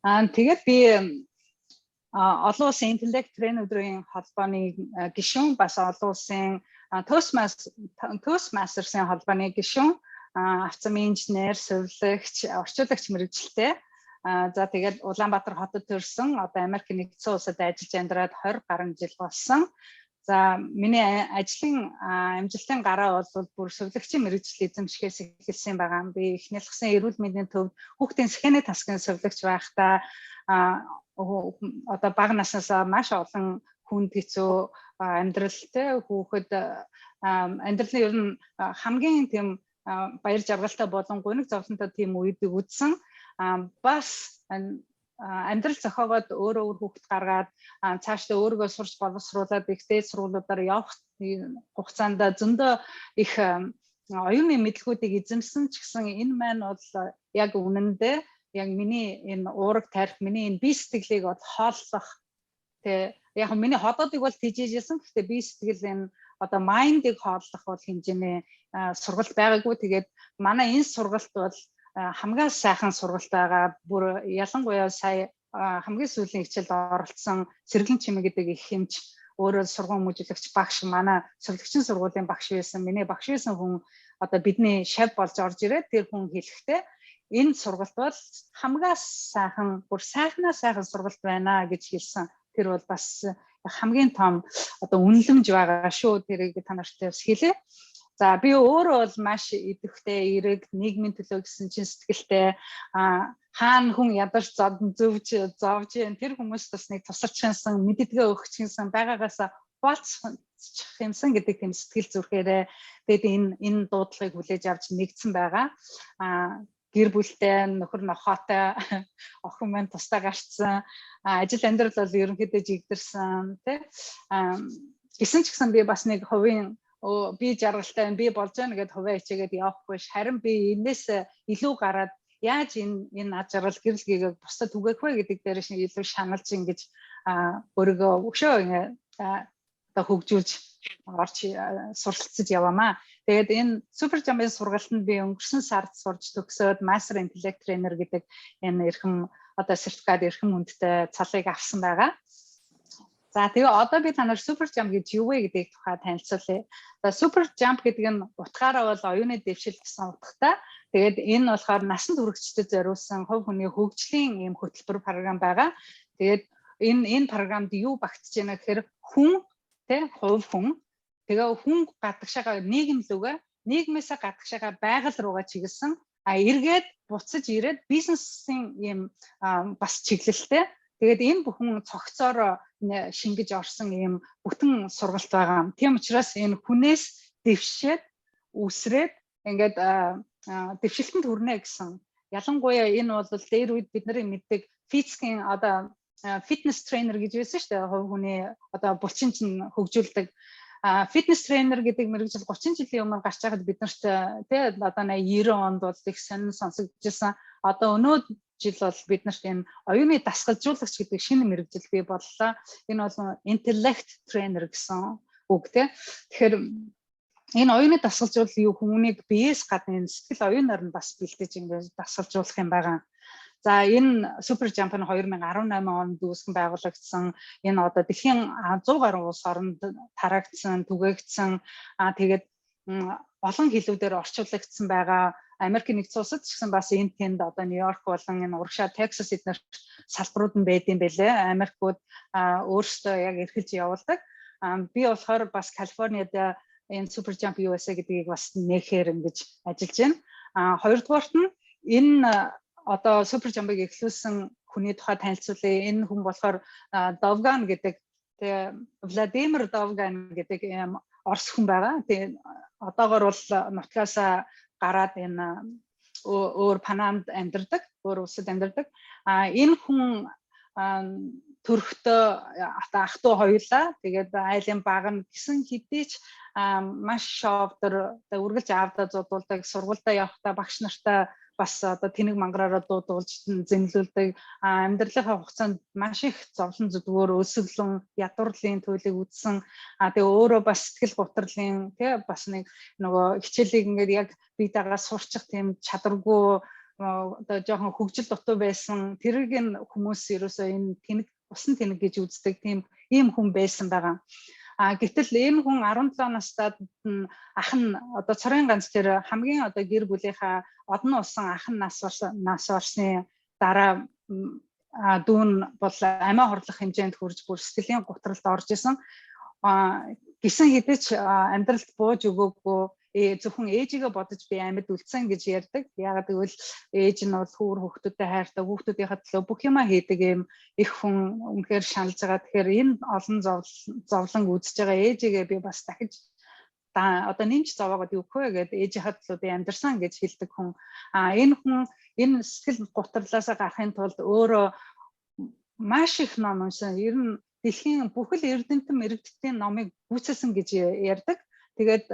Тэгээд би олон улсын интеллект тренерийн холбооны гишүүн, бас олон улсын Toastmasters-ийн холбооны гишүүн, авцсан инженер, сувилагч, орчуулагч мэргэжилтэй. За тэгээд Улаанбаатар хотод төрсэн, одоо Америк нэгдсэн улсад ажиллаж амьдраад 20 гаруй жил болсон. За миний ажлын амжилтын гараа бол бүр сувилагчийн мэргэжил эзэмшихээс эхэлсэн байгаа. Би эхнэлсэн эрүүл мэндийн төвд хүүхдийн сэхний тасгийн сувилагч байхдаа одоо бага наснаас маш олон хүнд хэцүү амьдралтай хүүхэд амьдралын ер нь хамгийн тийм баяр жаргалтай болон гуниг зовлонтой тийм үеийг үзсэн. Бас амьдрал зохиогоод өөрөө хүүхэд гаргаад цаашдаа өөрийгөө сурч боловсруулад их дээд сургуулиудаар явах хугацаанд зөндөө их оюуны мэдлгүүдийг эзэмсэн ч гэсэн энэ маань бол яг үнэндээ яг миний энэ уураг тарих, миний энэ бие сэтгэлийг бол хооллох. Тэгээ яг миний ходоодыг бол тижээжсэн. Гэхдээ бие сэтгэл энэ одоо майндыг хооллох бол хэмжээний сургалт байгаагүй. Тэгээд манай энэ сургалт бол хамгийн сайхан сургалт байгаа. Бүр ялангуяа сая хамгийн сүүлийн хичээлд оролцсон Сэргэлэн Чимээ гэдэг их хэмж өөрөө сургууль хүмүүжүүлэгч багш, манай сурлагчийн сургуулийн багш байсан. Миний багш байсан хүн одоо бидний шав болж орж ирээд тэр хүн хэлэхдээ энэ сургалт бол хамгийн сайхан, бүр сайхнаа сайхан сургалт байна гэж хэлсэн. Тэр бол бас хамгийн том одоо үнэлэмж байгаа шүү. Тэрийг та нартай бас хэлээ. За би өөрөө бол маш идэвхтэй, эрэг, нийгмийн төлөө гэсэн чин сэтгэлтэй хаана хүн ядарч зовж тэр хүмүүст бас нэг тусарчсан, мэддэгээ өгчихсэн байгаагаас хуваалцах юмсан гэдэг тийм сэтгэл зүрхээрээ тэгээд энэ дуудлагыг хүлээж авч нэгдсэн байгаа. Гэр бүлтэй, нөхөр нохоотой охин маань тусдаа гарцсан. Ажил амьдрал бол ерөнхийдөө жигдэрсэн, тий. Гэсэн ч гэсэн би бас нэг хувийн би жаргалтай, би болж байна гэд хувиа хичээгээд явахгүй ш. Харин би энэс илүү гараад яаж энэ ад жаргал гэрэл гээгийг бусдад түгээх вэ гэдэг дээр шинэ илүү шаналж ингэж өөрийгөө өшөө одоо хөгжүүлж орч суралцж яваамаа. Тэгээд энэ супер жамбын сургалтанд би өнгөрсөн сард сурж төгсөөд Master Intellect Trainer гэдэг энэ эрхэм одоо сертификат эрхэм үндтэй цалыг авсан байгаа. За тэгээ одоо би та нар супер жамп гэж юу вэ гэдгийг тухай танилцуулъя. За супер жамп гэдэг нь утгаараа бол оюуны дэвшил гэсэн утгатай. Тэгээд энэ болохоор насанд хүрэгчдэд зориулсан хувь хүний хөгжлийн ийм хөтөлбөр програм байгаа. Тэгээд энэ програмд юу багтж байна гэхээр хүн тэ хувь хүн тэгээ хүн гадагшаага нийгэм лүгэ нийгмээсээ гадагшаага байгаль руугаа чиглэсэн эргээд буцаж ирээд бизнесийн ийм бас чиглэлтэй. Тэгээд энэ бүхэн цогцоор шингэж орсон ийм бүтэн сургалт байгаа. Тийм учраас энэ хүнээс дэвшээд үсрээд ингээд дэвшилтэнд хүрнэ гэсэн. Ялангуяа энэ бол дээр үед бид нарын мэддэг физикийн одоо фитнес тренер гэж байсан шүү дээ. Хувь хүний одоо булчин чинь хөгжүүлдэг. Фитнес тренер гэдэг мэргэжил 30 жилийн өмнө гарч байгаад бид нарт тий одоо 90 онд бол их сонин сонсогдчихсан. Одоо өнөө жил бол бид нарт энэ оюуны дасгалжуулагч гэдэг шинэ мэргэжил бий боллоо. Энэ бол intellect trainer гэсэн үг тий. Тэгэхээр энэ оюуны дасгалжуул юу хүмүүнийг биеэс гадна сэтгэл оюунаар нь бас бэлдэж ингээд дасгалжуулах юм байгаа. За энэ супер жамп нь 2018 онд үүсгэн байгуулагдсан. Энэ одоо дэлхийн 100 гаруй улс оронд тараагдсан, түгээгдсэн. Тэгээд олон хэлүүдээр орчуулагдсан байгаа. Америк нэгдсэн улсад ч гэсэн бас энэ тэнд одоо Нью-Йорк болон энэ урагшаа Texas эднэр салбарууд нь байдсан байлээ. Америкууд өөрсдөө яг эрхэлж явуулдаг. Би болохоор бас Калифорнид энэ супер жамп USA гэдгийг бас нээхээр ингэж ажиллаж байна. Хоёрдугаарт нь энэ одоо супер жампыг эхлүүлсэн хүний тухай танилцуулъя. Энэ хүн болохоор Довган гэдэг Владимир Довган гэдэг орос хүн байгаа. Тэгээ одоогор бол нутгаас гараад энэ өөр Панамд амьдардаг, өөр улсад амьдардаг. Энэ хүн төрхтөө ах トゥ хоёулаа. Тэгээд айлын баг нь гисэн хэдий ч маш шовдор үргэлж аавдаа зодуулдаг, сургуультай явахдаа багш нартай бас одоо тэнэг мангараараа дуудуулж зэмлүүлдэг. Амьдралынхаа хугацаанд маш их зовлон зүдгөөр өсөглөн ядуурлын туйлыг үдсэн. Тэгээ өөрөө бас сэтгэл гутралын тий бас нэг нөгөө хичээлийг ингээд яг бие дагаа сурчих тийм чадваргүй одоо жоохон хөгжил дутуу байсан тэрийг нь хүмүүс ерөөсөө энэ тэнэг усан тэнэг гэж үздэг тийм ийм хүн байсан байгаа. Гэтэл энэ хүн 17 настайд ах нь одоо цорын ганц тэр хамгийн одоо гэр бүлийнхаа одон усан ах нь нас орсны дараа дүүн бол амиа хорлох хэмжээнд хүрж бүр сэтгэлийн гутралд орж исэн. Гисэн хэдий ч амьдралд бууж өгөөгүй зөвхөн ээжигээ бодож би амьд үлдсэн гэж ярьдаг. Яагаад гэвэл ээж нь бол хүүр хүүхдүүдэд хайртай, хүүхдүүдийнхээ төлөө бүх юма хийдэг юм их хүн үнэхээр шаналж байгаа. Тэгэхээр энэ олон зовлон үзэж байгаа ээжигээ би бас дахиж одоо нэмж зовоогоод өгөх вэ гэд ээжийнхээ төлөө би амьдсан гэж хэлдэг хүн. Энэ хүн энэ сэтгэл гутралаас гарахын тулд өөрөө маш их ном уншсан. Ер нь дэлхийн бүхэл эрдэмтэн мэрэгдтийн номыг гүйцэлсэн гэж ярьдаг. Тэгээд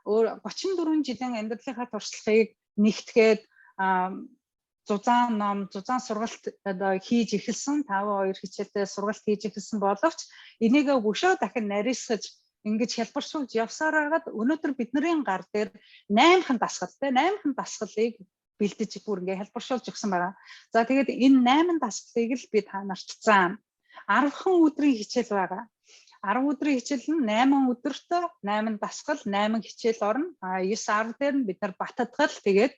34 жилийн амьдралынхаа туршлагыг нэгтгээд зузаан ном, зузаан сургалт одоо хийж эхэлсэн 5-2 хичээлтэй сургалт хийж эхэлсэн боловч энийг өшөө дахин нарийсгаж ингэж хэлбэршүүлж явсаар хагаад өнөөдөр бидний гар дээр 8хан дасгалыг бэлдэж бүр ингэ хэлбэршүүлж өгсөн байгаа. За тэгээд энэ 8 дасгалыг л би та нарт цаана 10хан өдрийн хичээл байгаа. 10 өдрийн хичээл нь 8 өдөртөө 8 дасгал 8 хичээл орно. 9-10 дээр нь бид нар баттадгал тэгээд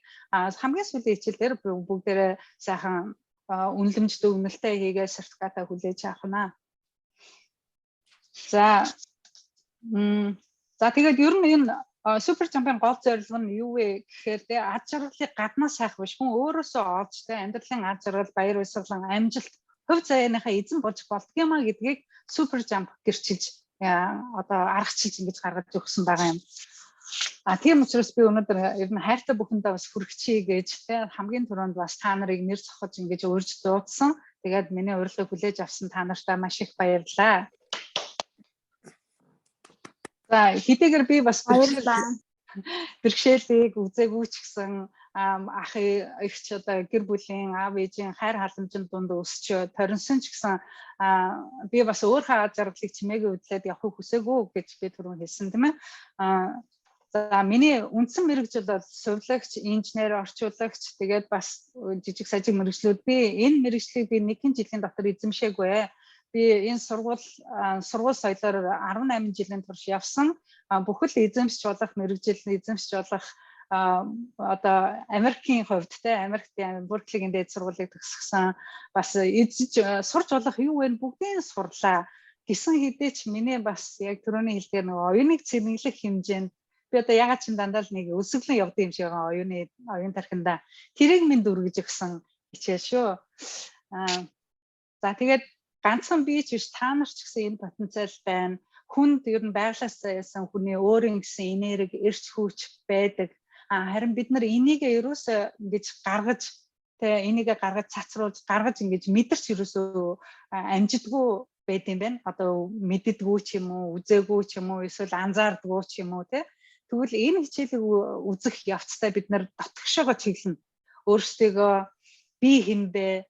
хамгийн сүүлийн хичээл дээр бүгдээрээ сайхан үнэлэмж дүгнэлтээ хийгээд сертификатаа хүлээж авах нь. За тэгээд ер нь энэ супер жампын гол зорилго нь юу вэ гэхээр ад жаргалыг гаднаас хайх биш хүн өөрөөсөө олж амьдралын ад жаргал, баяр баясгалан, амжилт хөв заяаныхаа эзэн болж болдгиймаа гэдгийг супер жамп гэрчилж одоо аргачлж ингэж гаргаж өгсөн байгаа юм. Тийм учраас би өнөөдөр ер нь хайртай бүхэндээ бас хүргэчихье гэж хамгийн түрүүнд бас та нарыг нэр зохиж ингэж урьж дуудсан. Тэгээд миний урилгыг хүлээж авсан та нартай маш их баярлалаа. За хэдийгээр би бас бэрхшээлийг үзээгүй ч гэсэн ах эгч одоо гэр бүлийн аав ээжийн хайр халамжийн дунд өсч торинсон ч гэсэн би бас өөрийнхөө ад жаргалыг чимээгүй үдлээд явахыг хүсээгүй гэж би түрүүн хэлсэн тийм ээ. За миний үндсэн мэргэжил бол сувлагч, инженер, орчуулагч тэгээд бас жижиг сажиг мэргэжлүүд би энэ мэргэжлийг би 1 жилийн дотор эзэмшээгүй. Би энэ сургууль соёлоор 18 жилийн турш явсан. Бүхэл эзэмшиж болох мэргэжил, эзэмшиж болох одоо Америкийн хувьд Америкийн Берклигийн дээд сургуулийг төгсгсөн бас эзэж сурч болох юу вэ бүгдийг сурлаа. Гисэн хэдий ч миний бас яг түрүүний хэлдгээр нэг оюуныг цэмэглэх хэмжээнд би одоо ягаад ч дандаа л нэг өсөглөн явдаг юм шиг байгаа оюун тархинда тэрийг минь дүргэж өгсөн хичээл шүү. За тэгээд ганцхан би ч биш та нар ч гэсэн энэ потенциал байна. Хүнд ер нь байглаасаа ясан хүний өөрийн гэсэн энерги, эрч хүч байдаг. Харин бид нар энийг ерөөсөө ингэж гаргаж энийг гаргаж цацруулж гаргаж ингэж мэдэрч ерөөсөө амжидгүй байд юм байна. Одоо мэддэггүй ч юм уу, үзээгүй ч юм уу, эсвэл анзаардгүй ч юм уу тэгвэл энэ хичээлийг үзэх явцдаа бид нар дотгошоогоо чиглэнэ. Өөрсдөө би хэн бэ?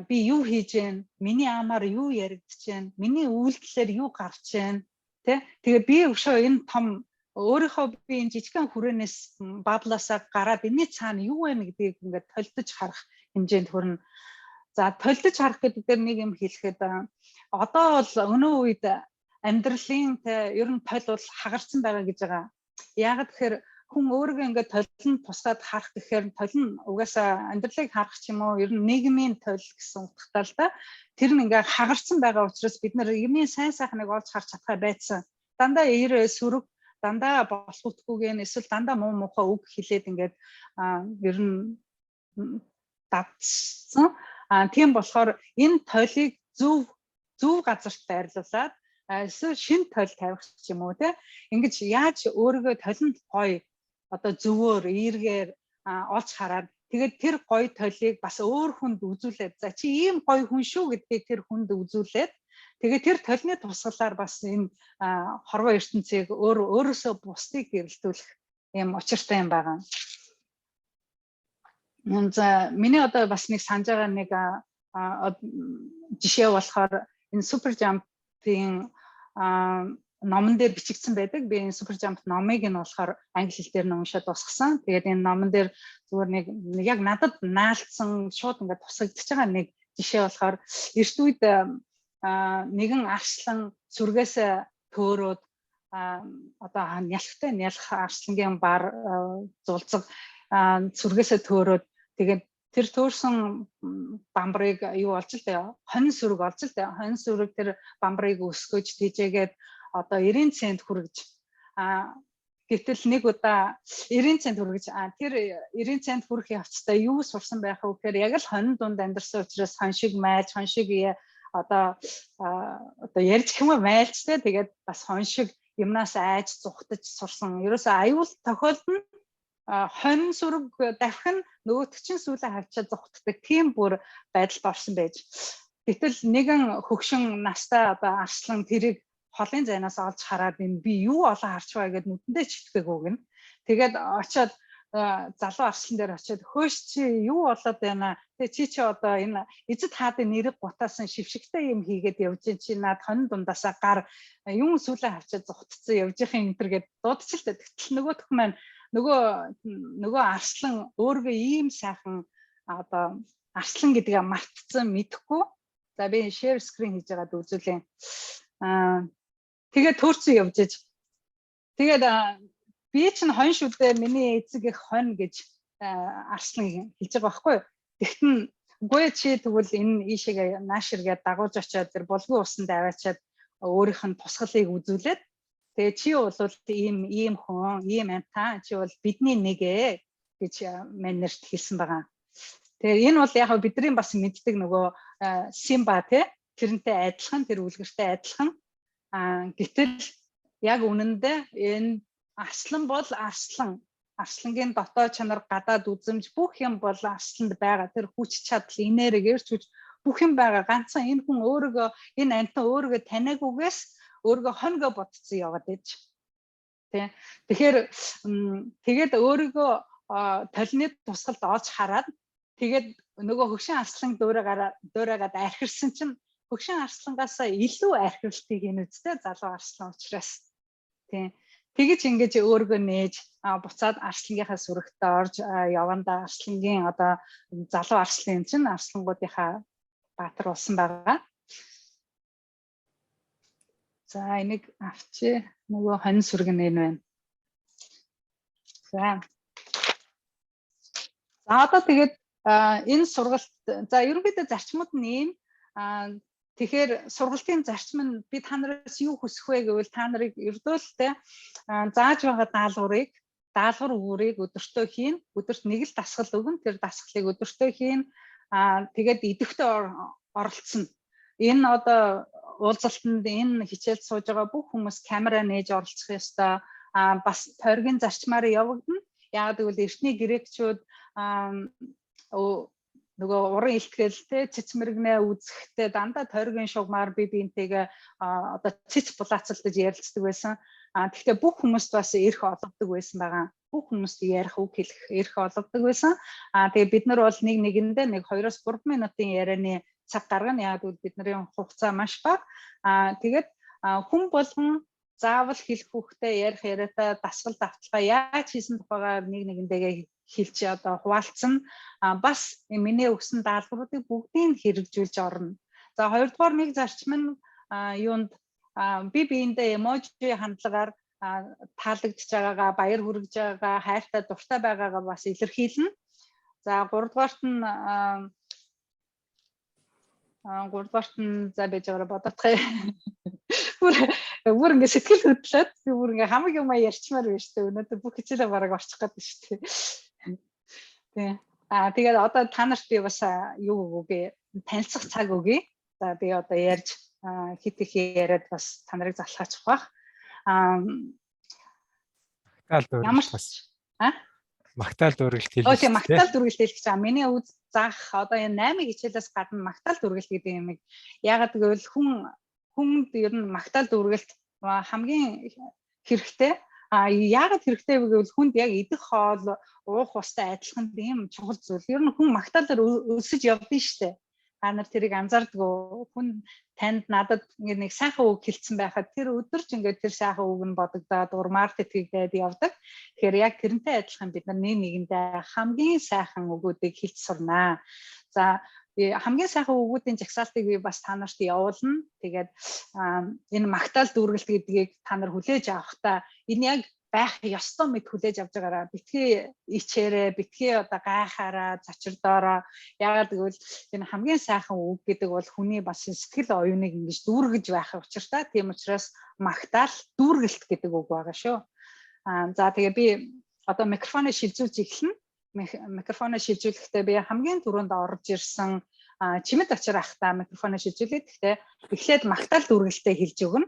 Би юу хийж гэн? Миний амаар юу яригдж гэн? Миний үйлдэлээр юу гарч гэн? Тэгээ би өшөө энэ том өөрийнхөө би энэ жижигхэн хүрээнээс баблаасаа гараад энэ цаана юу вэ гэдгийг ингээд толдож харах хэмжээнд хүрнэ. За толдож харах гэдэг дээр нэг юм хэлэхэд одоо бол өнөө үед амьдралын ер нь тол бол хагарсан байгаа гэж байгаа. Яагаад тэгэхээр хүн өөрийгөө ингээд толон тусгаад харах гэхээр тол нь угаасаа амьдралыг харах ч юм уу ер нь нийгмийн тол гэсэн утгатай л да. Тэр нь ингээд хагарсан байгаа учраас бид нар юмны сайн сайхныг олж харж чадхаа байсан. Дандаа эерэ сүрэг дандаа болохгүйгээр эсвэл дандаа муу муухай үг хэлээд ингээд ер нь татсан. Тийм болохоор энэ толийг зөв газарт байрлуулад эсвэл шин тол тавих ч юм уу ингэж яаж өөрийгөө толинд гоё одоо зөвөр эргээр олж хараад тэгээд тэр гоё толийг бас өөр хүнд үзүүлээд за чи ийм гоё хүн шүү гэдгийг тэр хүнд үзүүлээд тэгээд тэр толны тусгалаар бас энэ хорвоо ертөнцийг өөрөөсөө бусдыг гэрэлтүүлэх юм учиртай юм байгаа. За миний одоо бас нэг санаж байгаа нэг жишээ болохоор энэ супер жампийн номон дээр бичигдсэн байдаг. Би энэ Super Jump номыг нь болохоор англи хэл дээр нь уншаад дуусгасан. Тэгээд энэ номон дээр зүгээр нэг яг надад наалцсан шууд ингээд тусагдчихж байгаа нэг жишээ болохоор эрт үед нэгэн арслан сүргээс төөрөөд одоо нялхтай нялх арслангийн бар зулцаг сүргээс төөрөөд тэгээд тэр төөрсөн бамбарыг юу болж л дээ хонь сүрэг болж л дээ хонь сүрэг тэр бамбарыг өсгөж тийжээгээд одоо 90 цент хүргэж гэтэл нэг удаа 90 цент хүргэж тэр 90 цент хүрэх явцдаа юу сурсан байх вэ гэхээр яг л хонь дунд амьдарсан учраас хонь шиг майлж хонь шиг одоо ярьж хэмээ майлжтэй тэгээд бас хонь шиг юмнаас айж зүхтаж сурсан. Ерөөсөө аюул тохиолдно хонь сүрэг давхин нөгөөт чинь сүүлээ хавчаад зүхтдаг тийм бүр байдалд орсон байж. Гэтэл нэгэн хөгшин настай одоо арслан тэрийг холын зайнаас олж хараад энэ би юу олоо харч байгаа гэд нүдэндээ читдэг үг нь. Тэгээд очиод залуу арслан дээр очиод хөөш чи юу болоод байна. Тэгээ чи одоо энэ эзэд хаадын нэрэг гутаасан шившигтэй юм хийгээд явж чинь чи над хонь дундаасаа гар юм сүүлээ хавчаад зүхтцсан явж ихин энэ гэд дуудчихлаа. Тэгтэл нөгөөх маань нөгөө арслан өөргөө ийм сайхан одоо арслан гэдгээ мартцсан мэдхгүй. За би share screen хийж байгаад үзүүлээ. Тэгээд төөрцөн явж иж. Тэгээд би чинь хонь шүү дээ миний эцэг их хонь гэж арслан хэлж байгаа байхгүй юу. Тэгтэн үгүй чи тэгвэл энэ ийшээгээ нааширгээд дагуулж очиод тэр булгийн усанд аваачаад өөрийнх нь тусгалыг үзүүлээд тэгээ чи бол ийм хүн ийм амтаа чи бол бидний нэгэ гэж манерт хэлсэн байгаа. Тэгээ энэ бол яг бидний бас мэддэг нөгөө Симба тэрнтэй адилхан тэр үлгэртэй адилхан гэтэл яг үнэндээ энэ арслан бол арслангийн дотоод чанар гадаад үзэмж бүх юм бол арсланд байгаа тэр хүч чадал энерги эрч хүч бүх юм байгаа ганцхан энэ хүн өөрийгөө энэ амтан өөрийгөө танаагүйгээс өөрийгөө хоньгоо бодцсон яваад байж. Тэгэхээр тэгээд өөрийгөө толны тусгалд олж хараад тэгээд нөгөө хөгшин арслан дуурайгаад архирсан чинь хөгшин арслангаас илүү архиралтыг хийнэ үстэй залуу арслан учраас. Тэгэж ингэж өөргөө нээж буцаад арслангийнхаа сүрэгтээ орж явандаа арслангийн одоо залуу арслан юм чинь арслангуудынхаа баатар болсон байгаа. За энийг авчи нөгөө хонь сүрэг нь энэ байна. За одоо тэгээд энэ сургалт за ерөнхийдөө зарчмууд нь ийм тэгэхээр сургалтын зарчим нь би та нараас юу хүсэх вэ гэвэл та нарыг ердөөстэй зааж байгаа даалгавар үүрийг өдөртөө хийн. Өдөрт нэг л дасгал өгнө. Тэр дасгалыг өдөртөө хийн. Тэгээд идэвхтэй оролцсон. Энэ одоо уулзалтанд энэ хичээлд сууж байгаа бүх хүмүүс камера нээж оролцох ёстой. Бас тойргийн зарчмаар явагдана. Яг гэвэл эртний грекчүүд нөгөө уран илтгэлтэй цэц мэрэгнээ үзэхдээ дандаа тойргийн шугамар биентэйгээ одоо цэц булаацалдаж ярилцдаг байсан. Гэхдээ бүх хүмүүст бас эрх олгодог байсан байгаа. Бүх хүмүүст ярих үг хэлэх эрх олгодог байсан. Тэгээ бид нар бол нэг нэгэндээ 2-3 минутын ярианы цаг гаргана. Яг бол бидний хугацаа маш бага. Тэгээд хүн болгон заавал хэлэх үгтэй ярих яриатай дасгал давталгаа яаж хийсэн тухайгаар нэг нэгэндээ хэлж одоо хуваалцсан. Бас миний өгсөн даалгавруудыг бүгдийг хэрэгжүүлж орно. За хоёрдугаар нэг зарчим нь юунд биендээ эможи хандлагаар таалагдж байгаагаа, баяр хүргэж байгаагаа, хайртай дуртай байгаагаа бас илэрхийлнэ. За гуравдугаарт нь за байж байгаараа бодотхой. Бүр ингэ сэтгэл хөдлөөд бүр ингэ хамаг юм ярьчмаар байна шүү дээ. Өнөөдөр бүх хичээлээ бараг орчих гэдэг шүү дээ. Тэгээд одоо та нарт би бас юу өгье? Танилцах цаг өгье. За би одоо ярьж хит их яриад бас та нарыг залхаачих бах. Магтаал дүргэлт хэлж. Окей, магтаал дүргэлт хэлж байгаа. Миний үз заах одоо энэ 8 хичээлээс гадна магтаал дүргэлт гэдэг юм яагаад гэвэл хүнд ер нь магтаал дүргэлт хамгийн хэрэгтэй. Яагаад хэрэгтэй вэ гэвэл хүнд яг идэх хоол, уух устай адилхан тийм чухал зүйл. Ер нь хүн магтаалаар өсөж явдсан шүү дээ. Та нар тэрийг анзаардгүй. Хүн танд надад ингээд нэг сайхан үг хэлсэн байхад тэр өдөрч ингээд тэр сайхан үг нь бодогдоод урмаар тэтгээд явдаг. Тэгэхээр яг тэрнтэй адилхан бид нар нэгэндээ хамгийн сайхан үгүүдийг хэлж сурнаа. За хамгийн сайхан үгүүдийн жагсаалтыг би бас та нарт явуулна. Тэгээд энэ магтаал дүүргэлт гэдгийг та нар хүлээж авахдаа энэ яг байх ёстой мэд хүлээж авч байгаараа битгий ичээрээ битгий одоо гайхаараа зочирдоороо яагаад гэвэл энэ хамгийн сайхан үг гэдэг бол хүний бас сэтгэл оюуныг ингэж дүүргэж байх учиртай. Тийм учраас магтаал дүүргэлт гэдэг үг байгаа шүү. За тэгээ би одоо микрофоныг шилжүүлж эхэлнэ. Микрофоныг шилжүүлэхдээ би хамгийн түрүүнд орж ирсэн чимэд очир ахта микрофоныг шилжүүлээд гэхдээ эхлээд магтаал дүүргэлтээ хэлж өгнө.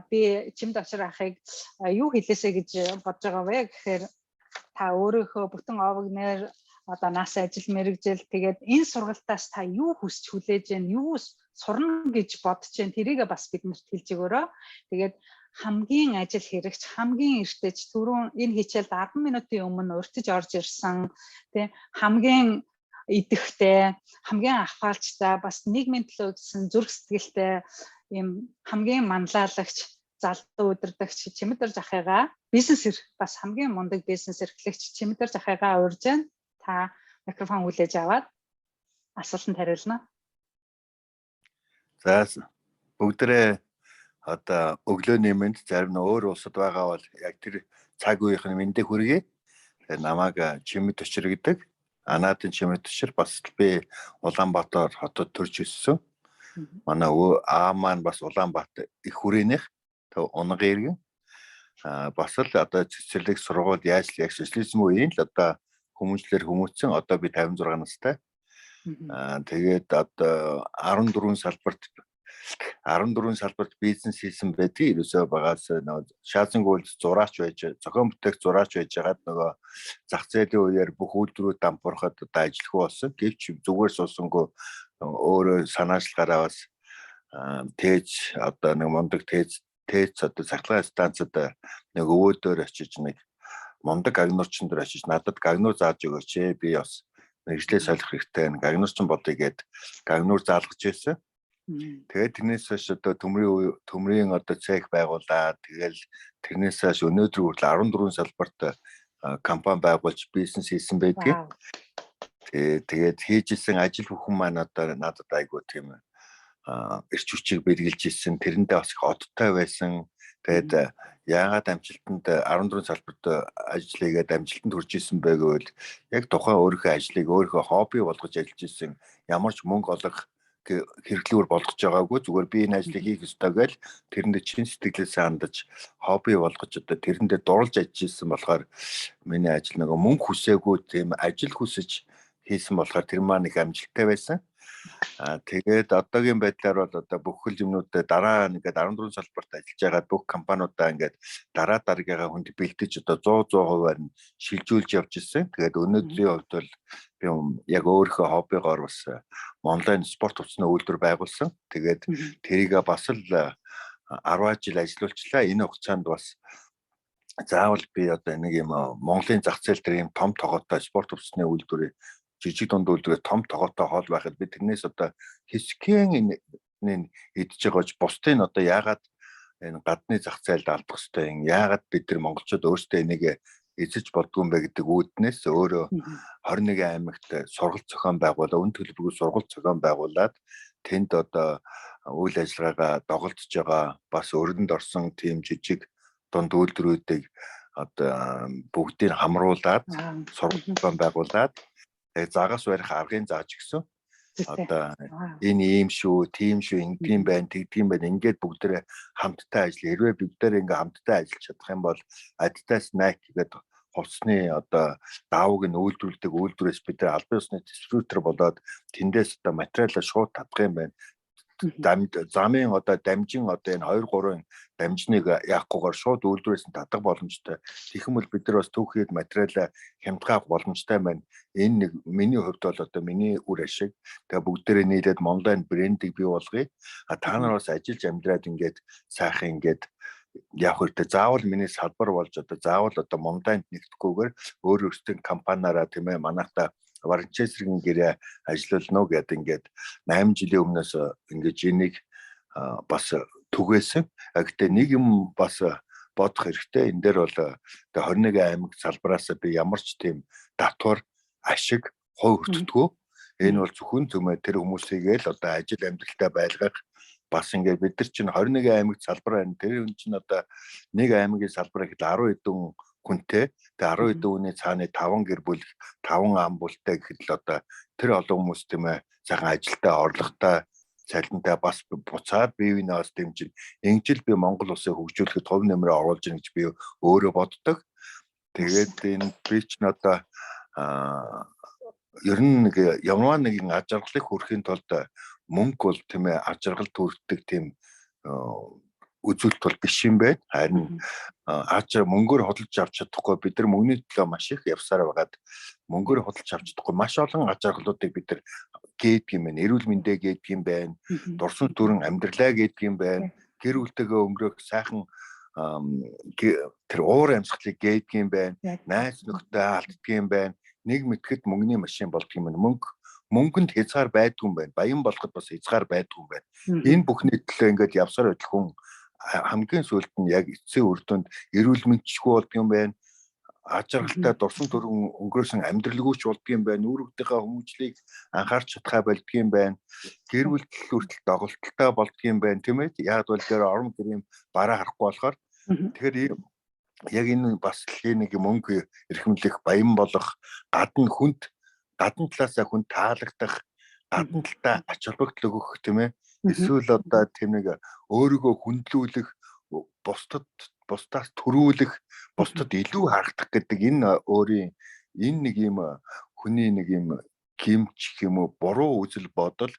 Би чимд очир ахыг юу хэлээсэ гэж бодож байгаа вэ гэхээр та өөрийнхөө бүтэн овогноор одоо нас ажил мэргэжил тэгээд энэ сургалтаас та юу хүсч хүлээж гэн юу сурна гэж бодож гэн тэрийгээ бас биднэрт хэлж өгөөрэй. Тэгээд хамгийн ажил хэрэгч хамгийн эртэж түрүүн энэ хичээлд 10 минутын өмнө урьдчилж орж ирсэн тий хамгийн идэвхтэй хамгийн ахаалжтай бас нийгмийн төлөө гэсэн зүрх сэтгэлтэй ийм хамгийн манлайлагч залдуу удирдагч Чимэдэр Захыгаа бизнесэр бас хамгийн мундаг бизнес эрхлэгч Чимэдэр Захыгаа урьж байна. Та микрофон хүлээж аваад асуултанд хариулна. За бүгдээ одоо өглөөний мэнд зарим нь өөр улсад байгаа бол яг тэр цаг үеийн мэндийг хүргэе. Тэгээ намайг Чимэд Өчир гэдэг. Анаатын Чимэд Өчир бас би Улаанбаатар хотод төрж өссөн. Манай аа маань бас Улаанбаатар их хүрээнийх Унга иргэн бас л одоо цэцэрлэг сургууль яаж яг социализм үеийн л одоо хүмүүжлэр хүмүүцсэн одоо би 56 настай. Тэгээд одоо 14 салбарт бизнес хийсэн байдгийг ерөөсөө багаас шаазангуульд зураач байж зохион бүтээх зураач байж байгаад нөгөө зах зээлийн үеэр бүх үйлдвэрүүд дампуурахад одоо ажиллах болсон. Гэвч зүгээр суусангүй өөрөө санаачлаараа бас тээж одоо нэг мундаг тээж одоо цахилгаан станцад нэг өвөөдөр очиж нэг мундаг агнуурчин дээр очиж надад гагнуур зааж өгөөч би бас мэргэжлээ солих хэрэгтэй нэг агнуурчин бодъё гэд гагнуур заалгаж байсан. Тэгээд тэрнээс хойш одоо төмрийн одоо цех байгуулаад тэгэл тэрнээс хойш өнөөдөр хүртэл 14 салбарт компани байгуулж бизнес хийсэн байдаг. Тэгээд хийжсэн ажил бүхэн маань одоо надад айгуу тийм эрч хүчийг бэлгэлж ирсэн. Тэрэндээ бас их одтой байсан. Тэгээд яагаад амжилтанд 14 салбарт ажиллагээд амжилтанд хүрч ирсэн бэ гэвэл яг тухайн өөрийнхөө ажлыг өөрийнхөө хобби болгож ажиллаж ирсэн. Ямар ч мөнгө олох хэрэглүүр болгож байгаагүй зүгээр би энэ ажлыг хийх ёстой гэж тэрэндээ чин сэтгэлээсээ хандаж хобби болгож одоо тэрэндээ дурлж ажиллаж ирсэн болохоор миний ажил нөгөө мөнгө хүсээгүй тийм ажил хүсэж хийсэн болохоор тэр маань их амжилттай байсан. Тэгээд одоогийн байдлаар бол одоо бүх юмнуудаа дараа ингээд 14 салбарт ажиллаж байгаа бүх компаниудаа ингээд дараа дараагийнхаа хүнд бэлдэж одоо 100% нь шилжүүлж явж ирсэн. Тэгээд өнөөдрийн хувьд бол би яг өөрийнхөө хоббигоор бас онлайн спорт хувцсны үйлдвэр байгуулсан. Тэгээд тэрийгээ бас л 10 жил ажиллаулчлаа. Энэ хугацаанд бас заавал би одоо нэг юм Монголын зах зээл дээр юм том тогоотой спорт хувцсны үйлдвэрийг жижиг дунд үйлдвэрээ том тогоотой хоол байхад би тэрнээс одоо хэсгэн энэ идж байгаач бусдын одоо яагаад энэ гадны зах зээлд алдах ёстой юм яагаад бид нар монголчууд өөрсдөө энийг эзэж болдгүй юм бэ гэдэг үүднээс өөрөө 21 аймагт сургалт зохион байгуулаад үн төлбөргүй сургалт зохион байгуулад тэнд одоо үйл ажиллагаагаа доголдож байгаа бас өргөнд орсон тийм жижиг дунд үйлдвэрүүдийг одоо бүгдийг хамруулад сургалт зохион байгуулад загас барих аргын зааж гисэн. Одоо энэ ийм шүү, тийм шүү, ингэдэм байх, тэгдэм байх. Ингээд бүгдээ хамтдаа ажил. Хэрвээ бид нэр ингээ хамтдаа ажиллаж чадах юм бол Adidas, Nike гэдэг хувцсны одоо даавыг нь үйлдвэрлэдэг үйлдвэрээс бид нар албан ёсны дистрибьютор болоод тэндээс одоо материалаа шууд татах юм байна. Замын одоо дамжин одоо энэ 2-3 дамжныг яахгүйгээр шууд үйлдвэрээс нь татах боломжтой. Тэгэх юм бол бид нар бас түүхэд материалаа хямдгаах боломжтой байна. Энэ нэг миний хувьд бол одоо миний үр ашиг. Тэгээ бүгдээрээ нийлээд онлайн брендийг бий болгоё. Та нар бас ажиллаж амьдраад ингээд сайхан ингээд яг хүртэ заавал миний салбар болж заавал Мундайнд нэгдэхгүйгээр өөр өөрсдийн компаниараа тийм ээ манайхта Варчесрийн гэрээ ажиллуулно гэдэг ингээд 8 жилийн өмнөөс ингэж энийг бас түгээсэн. Гэхдээ нэг юм бас бодох хэрэгтэй. Энэ дээр бол 21 аймаг салбараас би ямар ч тийм татвар ашиг хой өртдөггүй. Энэ бол зөвхөн тэр хүмүүсийг л ажил амьдралтай байлгах бас ингээд бид нар чинь 21 аймаг салбар байна. Тэр хүн чинь нэг аймагийн салбар гэхэд 10 хэдэн хүнтэй. Тэгээ 10 хэдэн хүний цааны 5 гэр бүл 5 ам бүлтэй гэхэд л тэр олон хүмүүс тийм ээ цагаан ажилдаа орлоготой цалинтай бас буцаад биеийн нас дэмжин ингэж би Монгол улсыг хөгжүүлэхэд төв нэмрээ оруулж ийн гэж би өөрөө боддог. Тэгээд энэ би чинь ер нь ямар нэгэн аж аргалыг хүрэхийн тулд мөнгө бол тийм ээ аж аргал төрөлдөг тийм үзүүлэлт бол биш юм байна. Харин мөнгөөр хөдөлж авч чадахгүй бид нар мөнгөний төлөө маш их явсаар байгаад мөнгөөр хөдөлж авч чадахгүй маш олон аж аргалуудыг бид нар гээд юм байна. Эрүүл мэндэ гээд юм байна. Дурсан төрөн амьдралаа гээд юм байна. Гэр бүлтэйгээ өнгөрөх сайхан тэр уур амьсгалыг гээд юм байна. Найз нөхдөд алддаг юм байна. Нэг мэтгэд мөнгөний машин болдго юм байна. Мөнгөнд хязгаар байдгүй юм байна. Баян болоход бас хязгаар байдгүй юм байна. Энэ бүхний төлөө ингээд явсаар байх хүн хамгийн сүүлд нь яг эцсийн үр дүнд эрүүл мэндчгүй болдго юм байна. Аж аргалтай дурсан төрөн өнгөрөөсөн амьдралгүйч болдго юм байна. Үүрэгтэйгээ хүмүүжлийг анхаарч чадхаа болдго юм байна. Гэр бүл хүртэл доголдолтой болдго юм байна. Тийм ээ. Яг бол тэр орон гэрийн бараа харахгүй болохоор тэгэхээр яг энэ бас нэг мөнгө эрхэмлэх баян болох гадна талаасаа хүн таалагдах гадна талдаа ач холбогдол өгөх тийм ээ. Эсвэл тийм нэг өөрийгөө хүндлүүлэх бусдаас төрүүлэх бусдад илүү харагдах гэдэг энэ өөрийн энэ нэг юм хүний нэг юм гимч юм уу буруу үзэл бодол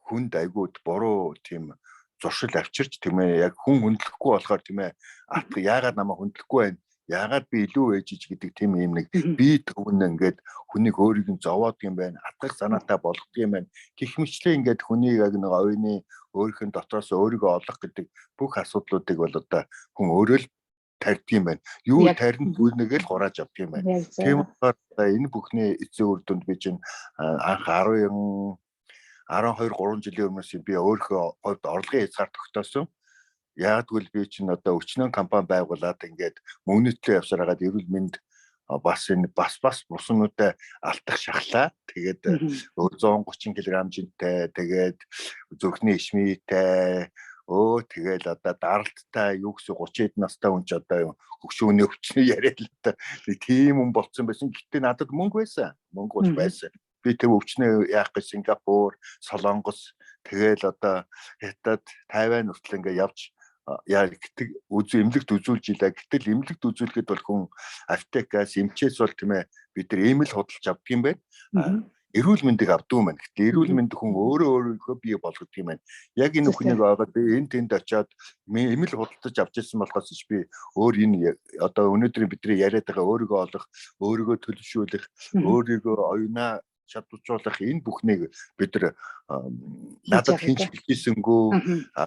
хүнд айгууд буруу тийм зуршил авчирч тийм ээ яг хүн хүндлэхгүй болохоор тийм ээ яагаад намайг хүндлэхгүй байна яагаад би илүү ээжиж гэдэг тийм юм нэг би төвн ингээд хүнийг өөрийг нь зовоод юм байна атгах санаатай болгох юм байна гэх мэтлээ ингээд хүнийг яг нэг оюуны өөрийнх нь дотроос өөрийгөө олох гэдэг бүх асуудлуудыг бол хүн өөрөө л тарьдаг юм байна юу тарин бүлнэгээл хурааж авдаг юм байна тийм болохоор энэ бүхний эцсийн үр дүнд би чинь анх 12 3 жилийн өмнөөс би өөрийнхөө хувьд орлогын хязгаар тогтоосон. Яг тэгвэл би чинь өчнөн компани байгуулад ингээд мөнгөний төлөө явсаар хагаад эрүүл мэнд бас буснуудаа алдах шахлаа. Тэгээд 130 кг жинтэй тэгээд зүрхний ишмитэй тэгэл даралттай юу гэсэн 30 хэд настай хүн ч хөгшөөний өвчнөө яриад л тийм хүн болцсон байсан. Гэтэ надад мөнгө байсан. Мөнгө бол байсан. Би тэр өвчнөө яах гэж Сингапур, Солонгос тэгэл Хятад, Тайвань хүртэл ингээ явж гэдэг эмнэлэгт үзүүлж илаа. Гэтэл эмнэлэгт үзүүлэхэд бол хүн аптекаас эмчээс бол тийм ээ бид нар эмэл худалдаж авдаг юм байна. Эрүүл мэндийг авдаг юм байна. Гэтэл эрүүл мэнд хүн өөрийнхөө бий болгодог юм байна. Яг энэ хүнийг аваад би энэ тэнд очиод эмэл худалдаж авч ирсэн болохоос би өөр энэ өнөөдөр бидний яриад байгаа өөрийгөө олох, өөрийгөө төлөвшүүлэх, өөрийгөө оюунаа чадваржуулах энэ бүхнийг бид нар надад хинч хэлжсэнгүү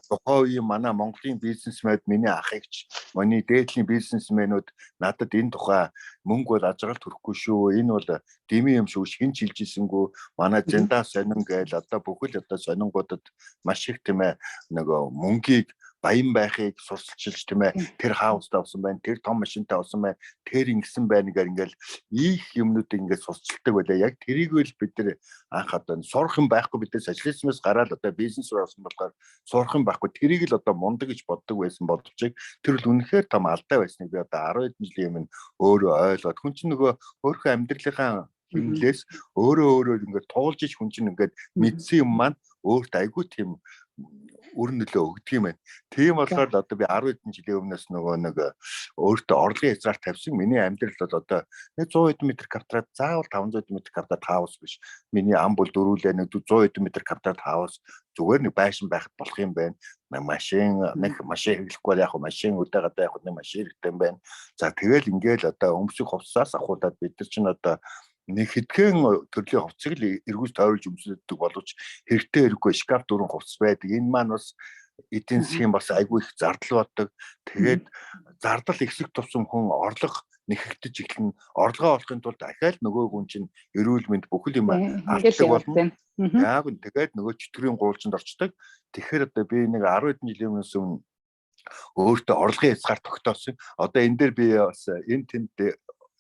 тухайн үеийн манай Монголын бизнесмэд миний ах эгч миний дээдлийн бизнесмэнүүд надад энэ тухай мөнгө бол ажрал төрөхгүй шүү энэ бол дэмий юм шүү хинч хэлжсэнгүү манай зэндаа сонин гээл бүхэл сонингуудад маш их тийм ээ нөгөө мөнгийг баян байхыг сурсалчилж тийм ээ тэр хаустай авсан байна тэр том машинтай авсан байна тэр ингэсэн байна ингээл их юмнуудыг ингээд сурсалдаг байлаа яг тэрийг л бид нар анх сурах юм байхгүй бид нар социализмоос гараад бизнес руу орсон болохоор сурах юм байхгүй тэрийг л мундаг гэж боддог байсан боловч тэр бол үнэхээр том алдаа байсныг би 10 хэдэн жилийн өмнө өөрөө ойлгоод хүн чинь нөгөө өөрийнхөө амьдралынхаа хэмнэлээс өөрөө ингээд туулж иж хүн чинь ингээд мэдсэн юм маань өөрт айгүй тийм үр нөлөө өгдөг юм байна. Тийм болохоор би 10 хэдэн жилийн өмнөөс нөгөө нэг өөртөө орлогын хязгаар тавьсан. Миний амьдрал бол 100 хэдэн метр квадрат заавал 500 хэдэн метр квадрат хаус биш. Миний ам бол дөрүүлээ 100 хэдэн метр квадрат хаус зүгээр нэг байшин байхад болох юм байна. Машин хэрэглэхгүй яг машин өдөө гадаа яг нэг машин хэрэгтэй юм байна. За тэгэл ингээл өмсөх хувцсаас ахуулаад бид нар чинь нэг хэдхэн төрлийн хувцсыг л эргүүлж тойруулж өмсөдөг боловч хэрэгтэй хэрэггүй шкаф дөрвөн хувцс байдаг. Энэ маань бас эдийн засгийн бас айгүй их зардал боддог. Тэгээд зардал ихсэх тусам хүн орлого нэхэгдэж эхэлнэ. Орлогоо олохын тулд дахиад нөгөө хүн чинь эрүүл мэнд бүхэл юм алддаг болно. Яг нь тэгээд нөгөө чөтгөрийн гуулчанд орчдөг. Тэгэхээр одоо би нэг 10 хэдэн жилийн өмнө өөртөө орлогын хязгаар тогтоосон. Одоо энэ дээр би бас энэ тэнд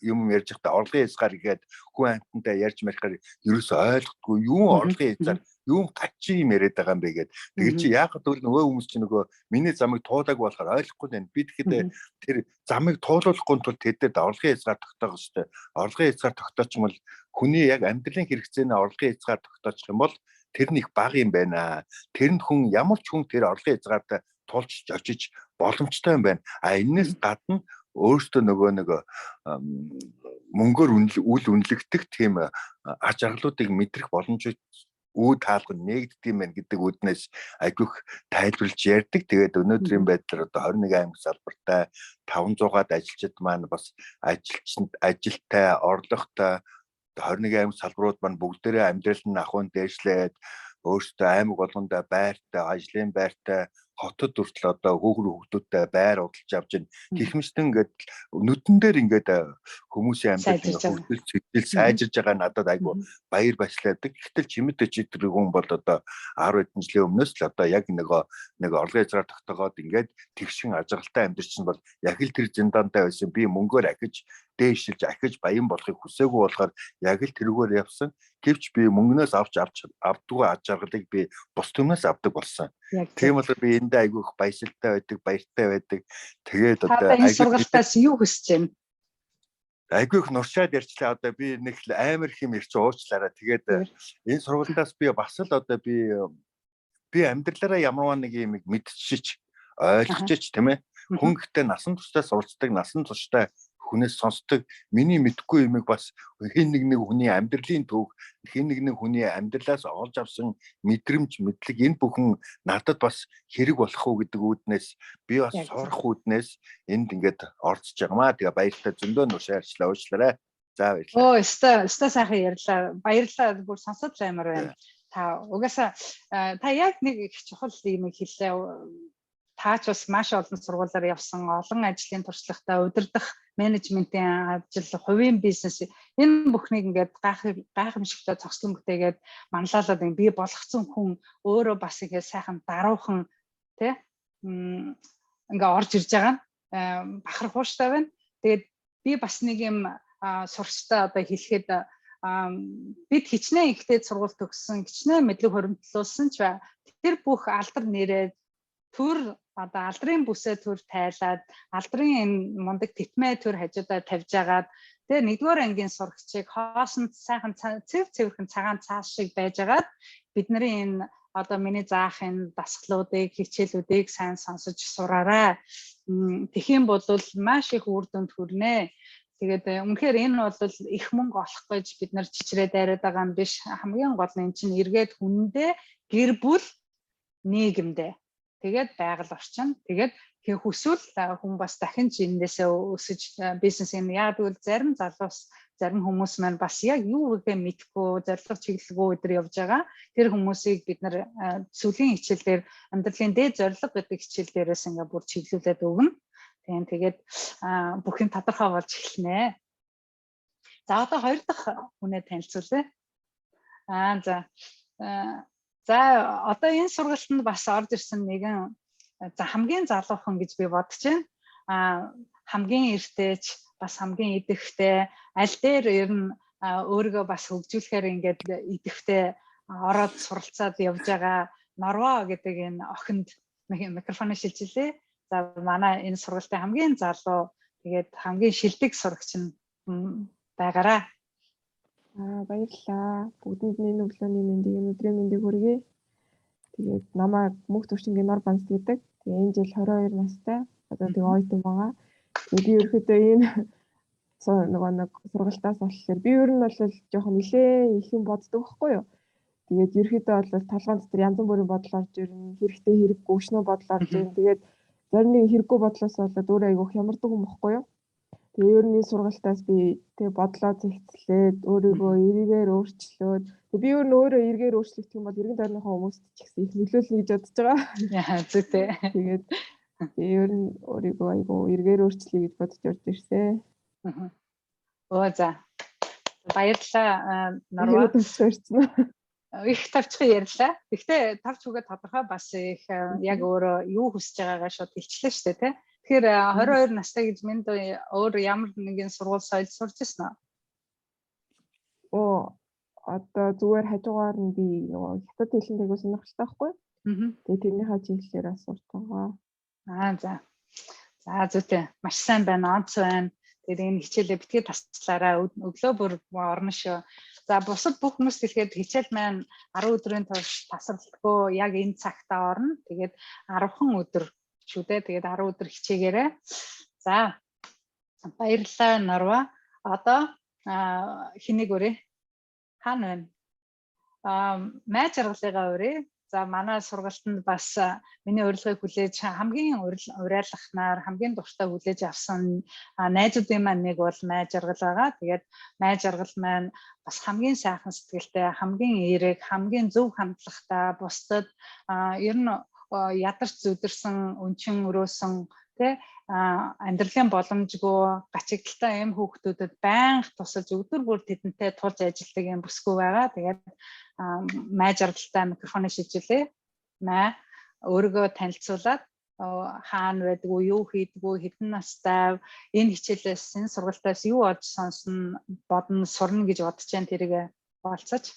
юм ярьж байхдаа орлогын хязгаар игээд хүн амтантай ярьж марихаар ерөөсөй ойлгохгүй юу орлогын хязгаар юу гачи юм яриад байгаа юм бэ гэд. Тэгээд чи яагаад гэвэл нөгөө хүмүүс чи нөгөө миний замыг туулаагүй болохоор ойлгохгүй байна. Би тэгэхэд тэр замыг туулуулахгүй тул тэдэд орлогын хязгаар тогтоох хэрэгтэй. Орлогын хязгаар тогтоочмол хүний яг амьдралын хэрэгцээний орлогын хязгаар тогтоочих юм бол тэр нэг бага юм байна. Тэрэнд хүн ямар ч хүн тэр орлогын хязгаартай тулж очиж боломжтой юм байна. Энэс гадна өөртөө нөгөө нэг мөнгөөр үл үнэлэгдэх тийм аж аргалуудыг мэдрэх боломжтой үе таалга нэгддэг юм байна гэдэг үднээс айгүйх тайлбарлаж ярьдаг. Тэгээд өнөөдрийн байдлаар одоо 21 аймаг салбартай 500-аад ажилчид маань бас ажилтай, орлоготой 21 аймаг салбарууд маань бүгдээрээ амьдрал нь ахуйн дээшлээд өөртөө аймаг болгондоо байртай, ажлын байртай, хотод хүртэл одоо хүүхдүүдтэй байр удалж авч ин гихмэстэн ингээд нүдэн дээр ингээд хүмүүсийн амьдрал хөгжил сайжирж байгаа надад айгүй баяр баясгалаадаг. Гэтэл чимэд чиг хүн бол одоо 10 хэдэн жилийн өмнөөс л одоо яг нэг орлогын хязгаар тогтоогоод ингээд тэгшин ажиглалтай амьдрчин бол яг л тэр зиндаантай байсан би мөнгөөр ахиж дээшилж ахиж баян болохыг хүсээгүй болохоор яг л тэрүүгээр явсан. Гэвч би мөнгнөөс авдгүй аж аргалыг би бус түмнээс авдаг болсон. Тийм бол би эндээ айгүй их баясгалтай байдаг, баяртай байдаг. Тэгээд одоо айгүй сургалтаас юу хүсэж байна? Айгүй их нуршаад ярьчлаа. Одоо би нэг амар хэм ирч уучлаарай. Тэгээд энэ сургалтаас би бас л одоо би амьдралаараа ямар нэг юм мэдчихэж ойлгочих тийм ээ. Хүн гэхдээ насан туршдаа суралцдаг, насан туршдаа хүнээс сонсдог миний мэдхгүй юмыг бас хин нэг хүний амьдралын төв хин нэг хүний амьдралаас олж авсан мэдрэмж мэдлэг энэ бүхэн надад бас хэрэг болох уу гэдэг үүднээс би бас сурах үүднээс энд ингээд орцож байгаамаа. Тэгээ баяртай зөндөө нушаарчлаа уучлаарай. За баярлалаа. Өстой сайхан ярьлаа. Баярлалаа. Бүр сонсоод л амар байна. Та угаасаа та яг нэг их чухал юм хэллээ. Таач бас маш олон сургуулиар явсан, олон ажлын туршлагатай удирдах менежментийн ажил, хувийн бизнес энэ бүхнийг ингээд гайхамшигтай цогцлонгтэйгээд манлайлаад би болгоцсон хүн өөрөө бас ингээд сайхан даруухан тий ингээд орж ирж байгаа нь бахархууштай байна. Тэгээд би бас нэг юм сурчтай одоо хэлэхэд бид хичнээн ихтэй сургууль төгссөн, хичнээн мэдлэг хуримтлуулсан ч тэр бүх алдар нэрээ төр одоо алдрын бүсээ төр тайлаад алдрын энэ мундаг тэтмээ төр хажуудаа тавьж агаад тэгээ нэгдүгээр ангийн сурагчийг хоосонд сайхан цэвэрхэн цагаан цаас шиг байжгаад бидний энэ одоо миний заах энэ дасгалуудыг хичээлүүдийг сайн сонсож сураарай. Тэхийн бол маш их үр дүнд хүрнэ. Тэгээд үнэхээр энэ бол их мөнгө олох гэж бид нар чичрээд яриад байгаа юм биш. Хамгийн гол нь чинь эргээд хүндээ гэр бүл нийгэмдээ тэгээд байгаль орчин тэгээд хүсвэл хүн бас дахин ч эндээсээ өсөж бизнесийн яг тэгвэл зарим залуус зарим хүмүүс маань бас яг юу гэхээ мэдэхгүй зорилго чиглэлгүй өдр явж байгаа. Тэр хүмүүсийг бид нар сүүлийн хичээлээр амьдралын дээд зорилго гэдэг хичээл дээрээс ингээ бүр чиглүүлээд өгнө. Тэгээд бүхэн тодорхой болж эхэлнэ. За одоо хоёр дахь хүнээ танилцуулъя. За одоо энэ сургалтанд бас орж ирсэн нэгэн хамгийн залуухан гэж би бодож байна. Хамгийн эртэйч бас хамгийн идэвхтэй аль дээр ер нь өөрийгөө бас хөгжүүлэхээр ингээд идэвхтэй ороод суралцаад явж байгаа Норва гэдэг энэ охинд микрофоны шилжүүлээ. За манай энэ сургалтын хамгийн залуу тэгээд хамгийн шилдэг сурагч нь байгаарай. Баярлалаа. Бүгдэнд энэ өглөөний мэндийг өнөөдрийн мэндийг хүргэе. Тэгээд намайг Мөнх Төвшингийн Нор Банс гэдэг. Тэгээд энэ жил 22 настай. Одоо тэг оюутан байгаа. Тэгээд би ерөөхдөө энэ нэг сургалтаас болохоор би ер нь бол жоохон нэлээ их юм боддог байхгүй юу. Тэгээд ерөөхдөө бол толгойн дотор янз бүрийн бодол орж ирнэ. Хэрэгтэй хэрэггүй өшнөө бодол орж ирнэ. Тэгээд зарим нэг хэрэггүй бодлоос болоод өөрөө айгүйх ямардаг юм бохгүй юу. Тэгээ ер нь сургалтаас би тэгээ бодлоо зэгцлээд өөрийгөө эргээр өөрчлөөд би ер нь өөрөө эргээр өөрчлөгдөх юм бол иргэн тойрныхоо хүмүүст ч гэсэн их нөлөөлнө гэж бодож байгаа. Яа зүйтэй. Тэгээд би ер нь өөрийгөө айгу эргээр өөрчлөе гэж бодож орж ирсэн. Оо за. Баярлалаа Норва. Их тавчхан ярьлаа. Гэхдээ тавч үгээ тодорхой бас их яг өөрөө юу хүсэж байгаагаа шууд илчлээ шүү дээ, тий. Тэгэхээр 22 настай гэж минь өөр ямар нэгэн сургууль соёл сурч ирсэн уу? Одоо зүгээр хажуугаар нь би нөгөө хятад хэлний дээгүүр сонирхолтой байхгүй. Тэгээ тэрнийхээ чиглэлээр асууж байгаа. За. За зүйтэй. Маш сайн байна, онц байна. Тэгээд энэ хичээлээ битгий таслаараа өглөө бүр орно шүү. За бусад бүх хүмүүст хэлэхэд хичээл маань 10 өдрийн турш тасралтгүй яг энэ цагтаа орно. Тэгээд 10хан өдөр шүү дээ. Тэгээд 10 өдөр хичээгээрэй. За баярлалаа Норва. Одоо хэнийг өрөө? Хаана байна? Майж аргалыгаа өрөө. За манай сургалтанд бас миний урилгыг хүлээж хамгийн урайлахнаар хамгийн дуртай хүлээж авсан найзуудын маань нэг бол Майж аргал байгаа. Тэгээд Майж аргал маань бас хамгийн сайхан сэтгэлтэй, хамгийн эерэг, хамгийн зөв хандлагатай бусдад ер нь ядарч зүдэрсэн, өнчин өрөөсөн тэ амьдралын боломжгүй гачигдaltaй эм хүүхдүүдэд байнга тусалж өдөр бүр тэдэнтэй тулж ажилладаг юм бүсгүй байгаа. Тэгээд Майж аргалтай микрофоны шилжүүлээ. Маа өөрийгөө танилцуулаад хаана байдаг уу, юу хийдэг үү, хэдэн настай, энэ хичээлээс, энэ сургалтаас юу олж сонсно, бодно, сурна гэж бодож байна тэрийг болцооч.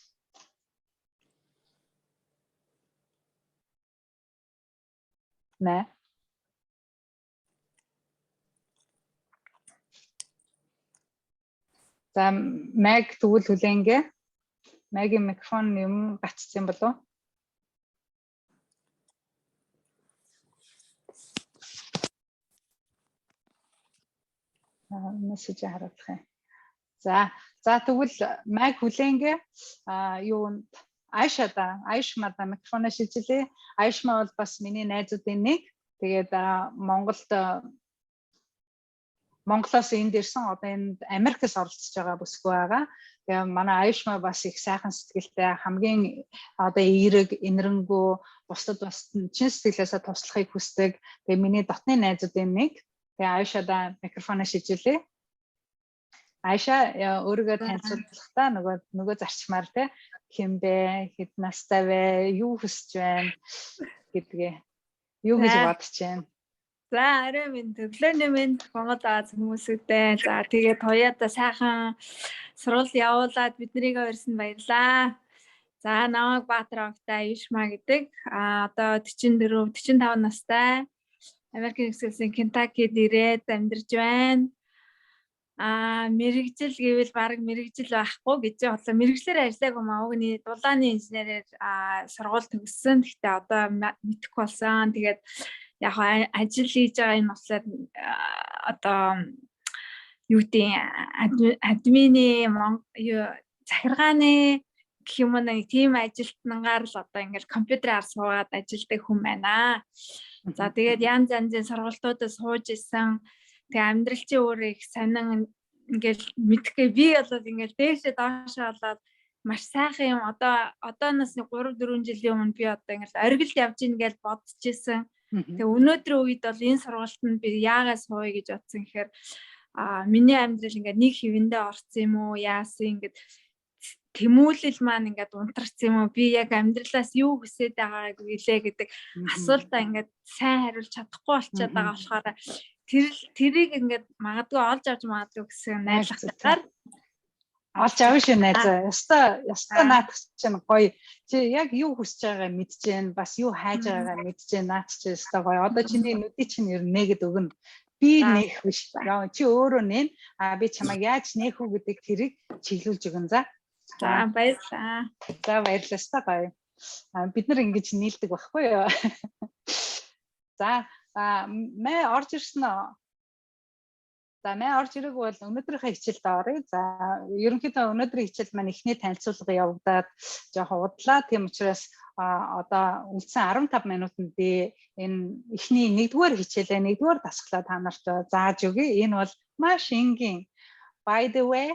Маа За Мэг тэгвэл хүлээнгээ. Мэгийн микрофон юм гацсан болов уу? Мессеж харуулах юм. За тэгвэл Мэг хүлээнгээ. Юунд Айшада микрофоноо шилжүүлээ. Айшма бол бас миний найзуудын нэг. Тэгээд Монголоос энд ирсэн одоо энд Америкээс оролцож байгаа бүсгүй байгаа. Тэгээ манай Айшма бас их сайхан сэтгэлтэй, хамгийн одоо эерэг, инэрэнгүү, бусдад бас чин сэтгэлээсээ туслахыг хүсдэг. Тэгээ миний дотны найзуудын нэг. Тэгээ Айшада микрофоноо шилжүүлээ. Айша өөрийгөө танилцуулахдаа нөгөө зарчмаар те хэмбэ, хэд настай вэ, юу хүсэж байна гэдгээ юу гэж бодож байна. За арай минь төглөөний минь Монгол Аз хүмүүсүүдээ. За тэгээд хоёроо сайхан сургууль явуулаад биднийг өрсөн баярлаа. За намайг Баатар Огтай Ишма гэдэг. Одоо 45 настай. Америкийн нэгэн Кентаккид ирээд амьдарч байна. Мэргэжил гэвэл баг мэргэжил байхгүй гэж бодлоо. Мэргэжлэр ажиллаагүй маавны дулааны инженерээр сургууль төгссөн. Гэхдээ одоо мэдэхгүй болсон. Тэгээд яг ажил хийж байгаа энэ болохоор одоо юу гэдэг админы захиргааны гэх юм нэг тийм ажилтнангаар л одоо ингээл компьютераар суугаад ажилладаг хүн байна. За тэгээд янз янзын сургалтуудад сууж исэн. Тэгээ амьдралчийн өөрөө их сонин ингээл мэдхгүй би болоод ингээл дээшээ доошоо болоод маш сайхан юм одооноос 3-4 жилийн өмнө би одоо ингээл оргилд явж ийн гэж бодож исэн. Тэгээ өнөөдрийн үед бол энэ сургалтанд би яагаад сууя гэж бодсон гэхээр миний амьдрал ингээд нэг хэвэндээ орсон юм уу яасан ингээд тэмүүлэл маань ингээд унтарсан юм уу би яг амьдралаас юу хүсэж байгааг гэлээ гэдэг асуултаа ингээд сайн хариулж чадахгүй болчиход байгаа болохоор тэрийг ингээд магадгүй олж авч магадгүй гэсэн найдвараар олж авна шүү найзаа. Яста наадах чинь гоё. Чи яг юу хүсэж байгааг мэдж जैन, бас юу хайж байгааг мэдж जैन. Наад чи яста гоё. Одоо чиний нүдий чинь ер нь нэгэд өгнө. Би нээх биш. Чи өөрөө нээн. Би чамайг яаж нээх үү гэдэг тэрийг чиглүүлж өгнө. За баярлалаа. За баярлалаа та гоё. Бид нар ингэж нийлдэг байхгүй юу? За мэ орж ирсэн үү? За мэ орж ирэх бол өнөөдрийнхээ хичээлд оръё. За ерөнхийдөө өнөөдрийн хичээл маань эхний танилцуулга явагдаад жоохон удлаа. Тийм учраас одоо үлдсэн 15 минутанд би энэ эхний 1-р хичээлээ 1-р дасгалаа та нарт зааж өгье. Энэ бол маш энгийн. By the way,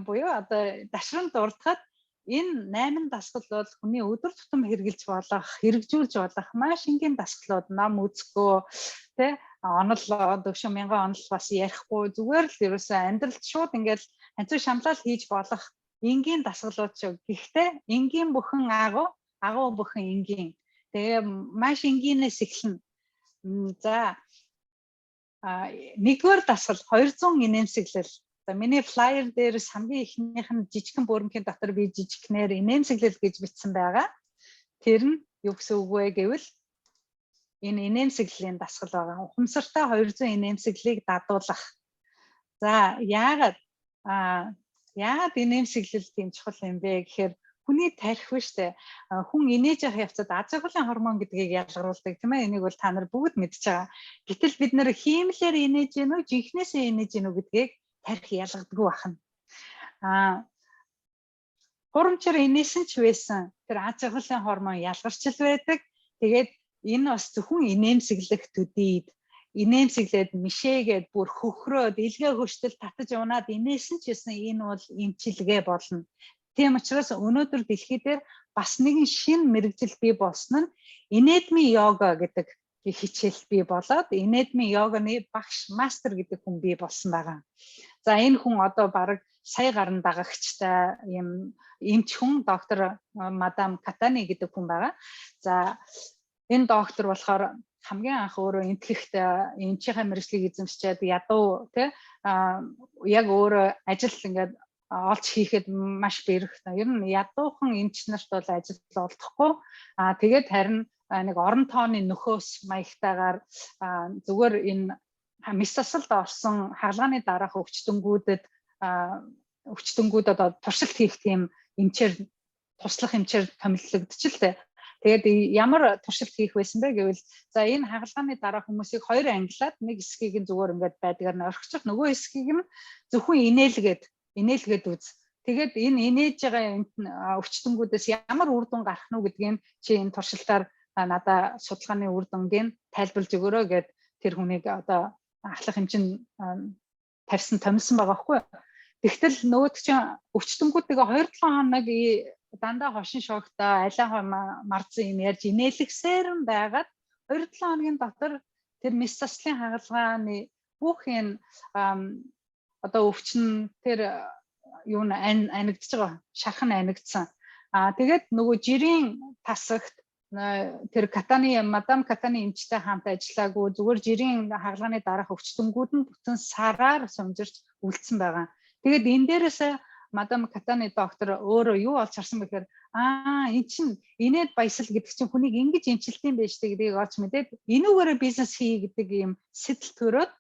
буюу одоо дашран дурдахад энэ 8 дасгал бол хүний өдөр тутам хэрэгжүүлж болох маш энгийн дасгалууд. Ном үзэхгүй тэ онол дөгшин мянган онол бас ярихгүй зүгээр л ерөөсөө амьдралд шууд ингээд ханцуу шамлал хийж болох энгийн дасгалууд ч гэхдээ энгийн бүхэн агуу бүхэн энгийн. Тэгээ маш энгийнээс эхэлнэ. За 1-р дасгал 200 инээмсэглэл. За миний флайер дээрс хамгийн ихнийх нь жижигхэн бөөрөнхийн дотор би жижигхнээр инээмсэглэл гэж бичсэн байгаа. Тэр нь юу гэсэн үг вэ гэвэл энэ инээмсэглэлийн дасгал байгаа. Ухамсартай 200 инээмсэглэлийг дадуулах. За яагаад инээмсэглэл тийм чухал юм бэ гэхээр хүний тарих биш үү? Хүн инээж явах явцад аз жаргалын гормон гэдгийг ялгаруулдаг тийм ээ. Энийг бол та нар бүгд мэдж байгаа. Гэтэл бид нэр хиймлэр инээж гэнэ үү, жинхнээсээ инээж гэнэ үү гэдгийг тарих ялгадаггүй байна. Хурамчаар инээсэн ч байсан тэр аз жаргалын гормон ялгарчл байдаг. Тэгээд энэ бас зөвхөн инээмсэглэх төдийд инээмсэглээд мишээгээд бүр хөхрөөд илгээ хөштөл татаж унаад инээсэн ч гэсэн энэ бол эмчилгээ болно. Тийм учраас өнөөдөр дэлхий дээр бас нэгэн шинэ мэрэгжил бий болсон нь инэдми йога гэдэг хичээл бий болоод инэдми йоганы багш мастер гэдэг хүн бий болсон байгаа. За энэ хүн одоо бараг сая гаруй дагагчтай юм эмч хүн доктор мадам Катани гэдэг хүн байгаа. За энэ доктор болохоор хамгийн анх өөрөө энтгэхт эмчийнхээ мэргэжлийг эзэмшчихэд ядуу тий яг өөрөө ажил ингээд олж хийхэд маш бэрх. Ер нь ядуухан эмч нарт бол ажил олдохгүй. Тэгээд харин нэг орон тооны нөхөөс маягтайгаар зүгээр энэ мис засалд орсон хагалгааны дараах өвчтөнгүүдэд одоо туршилт хийх тийм эмчээр туслах эмчээр томилогдчихлээ. Тэгээд ямар туршилт хийх байсан бэ гэвэл за энэ хагалгааны дараах хүмүүсийг 2 ангилаад нэг хэсгийг нь зүгээр ингээд байдгаар нь орхичих, нөгөө хэсгийг нь зөвхөн инээлгээд үз. Тэгээд энэ инээж байгаа өвчтөнгүүдээс ямар үр дүн гарах нь гэдгийг чи энэ туршилтаар надад судалгааны үр дүнгийг тайлбарлаж өгөөрэй гэд тэр хүнийг одоо ахлах хэмжин тавьсан томилсон байгаа байхгүй. Тэгтэл нөгөөд чинь өвчтөнгүүдтэйгээ 2-7 хоног дандаа хошин шогтой алиа марцсан юм ярьж инээлгсээр нь байгаад 2-7 хоногийн дотор тэр мис заслын хагалгааны бүх энэ одоо өвчин тэр юу анигдж байгаа шархан анигдсан. Тэгээд нөгөө жирийн тасагт тэр мадам Катани эмчтэй хамт ажиллаагүй зүгээр жирийн хагалгааны дараах өвчтөнгүүд нь бүтэн сараар сумжирч үлдсэн байгаа. Тэгээд энэ дээрээс мадам Катани доктор өөрөө юу олж харсан бэхээр эн чинь инээд баясал гэдэг чинь хүнийг ингэж эмчилдэг юм байж гэдгийг олж мэдээд энүүгээрээ бизнес хий гэдэг юм сэтэл төрөөд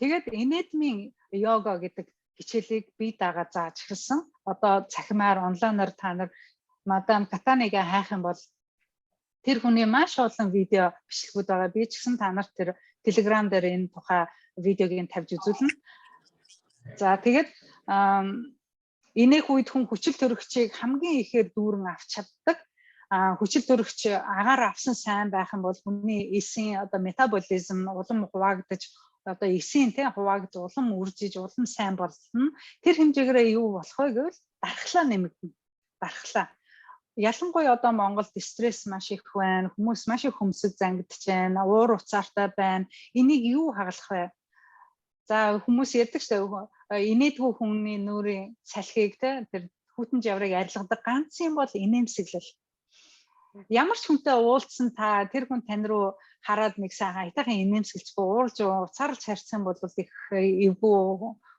тэгээд инэдмийн йога гэдэг хичээлийг бие дагаа зааж эхэлсэн. Одоо цахимаар онлайнаар та нар мадам Катанийг хайх юм бол тэр хүний маш олон видео бичлэгүүд байгаа. Би ч гэсэн та нарт тэр Telegram дээр энэ тухай видеог тавьж үзүүлнэ. За тэгээд энэх үед хүн хүчил төрөгчийг хамгийн ихээр дүүрэн авч чаддаг. Хүчил төрөгч агаар авсан сайн байх юм бол хүний эсийн одоо метаболизм улам хуваагдаж одоо эсийн хуваагдж улам үржиж улам сайн болно. Тэр хэмжээгээр юу болох вэ гэвэл дархлаа нэмэгдэнэ. Дархлаа. Ялангуяа одоо Монголд стресс маш их байна. Хүмүүс маш их хөмсөг зангидж байна. Уур уцаартай байна. Энийг юу хагалах вэ? За хүмүүс ярьдаг шүү. Инээдгүй хүний нүрийн салхийг тэр хүйтэн жаврыг арилгадаг ганц юм бол инээмсэглэл. Ямар ч хүнтэй уулзсан та тэр хүн тань руу хараад нэг сайхан айтайхан инээмсэглэхгүй уурж уцаарлж харьцсан бол их эвгүй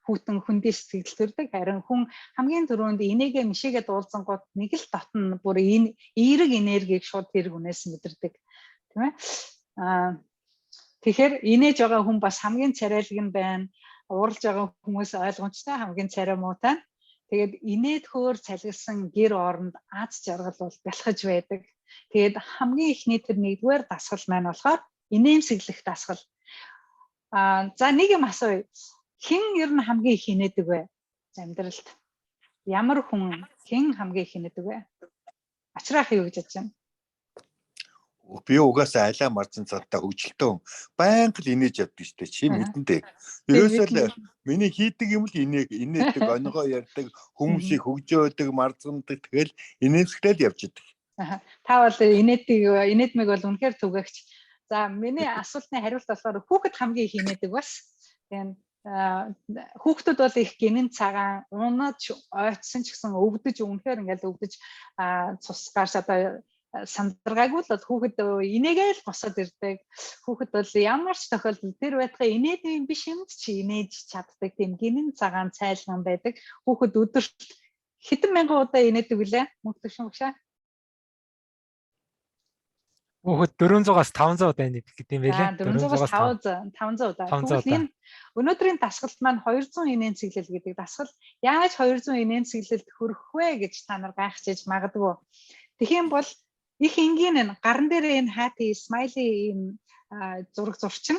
хүүтэн хүндээ сэтгэл төрдөг. Харин хүн хамгийн түрүүнд инээгээ мишээгээд уулзангууд нэг л дотн бүр энэ эерэг энергийг шууд тэр хүнээс мэдэрдэг. Тийм ээ. Тэгэхээр инээж байгаа хүн бас хамгийн царайлаг нь байна. Ууралж байгаа хүмүүс ойлгомжтой хамгийн царай муутай. Тэгээд инээд хөөр цалгилсан гэр оронд аз жаргал бол бэлхэж байдаг. Тэгээд хамгийн ихний тэр 1-р дасгал маань болохоор инээмсэглэх дасгал. За нэг юм асууя. Хэн ер нь хамгийн их инээдэг вэ? Амьдралд. Ямар хүн хэн хамгийн их инээдэг вэ? Ачраах юу гэж бодож байна? Би угаасаа айлаа марцсан цантаа хөгжилтөө байнга л инээж явдаг шүү дээ. Чи мэдэнтэй. Ерөөсөө л миний хийдэг юм л инээдэг, онгоо ярьдаг, хүмүүсийг хөгжөөдөг, марцгандаг тэгэл инээмсэглэл явж идэг. Та бол инээдмиг бол үнэхээр түгээгч. За миний асуултны хариулт болохоор хүүхэд хамгийн их инээдэг бас. Тэгээд хүүхдүүд бол их гинэн цагаан унаж ойцсон ч гэсэн өвдөж үнэхээр ингээл өвдөж цус гарч одоо сандаргаагүй л хүүхэд инээгээл босоод ирдэг. Хүүхэд бол ямар ч тохиолдолд тэр байтугай инээдэг юм биш юмд чи инээж чаддаг тийм гинэн цагаан цайлган байдаг. Хүүхэд өдөрт хэдэн мянган удаа инээдэг вүлээ? Мөнхтөгшин багшаа. Хүүхэд 400-аас 500 удаа инээдэг гэдэг юм байлээ. 400-аас 500 удаа. Тэгвэл энэ өнөөдрийн дасгалт маань 200 инээмсэглэл гэдэг дасгал яаж 200 инээмсэглэлд хүрэх вэ гэж та нар гайхчихж магадгүй. Тэгхийн бол их энгийн энэ гарн дээр энэ happy smiley ийм зураг зурчин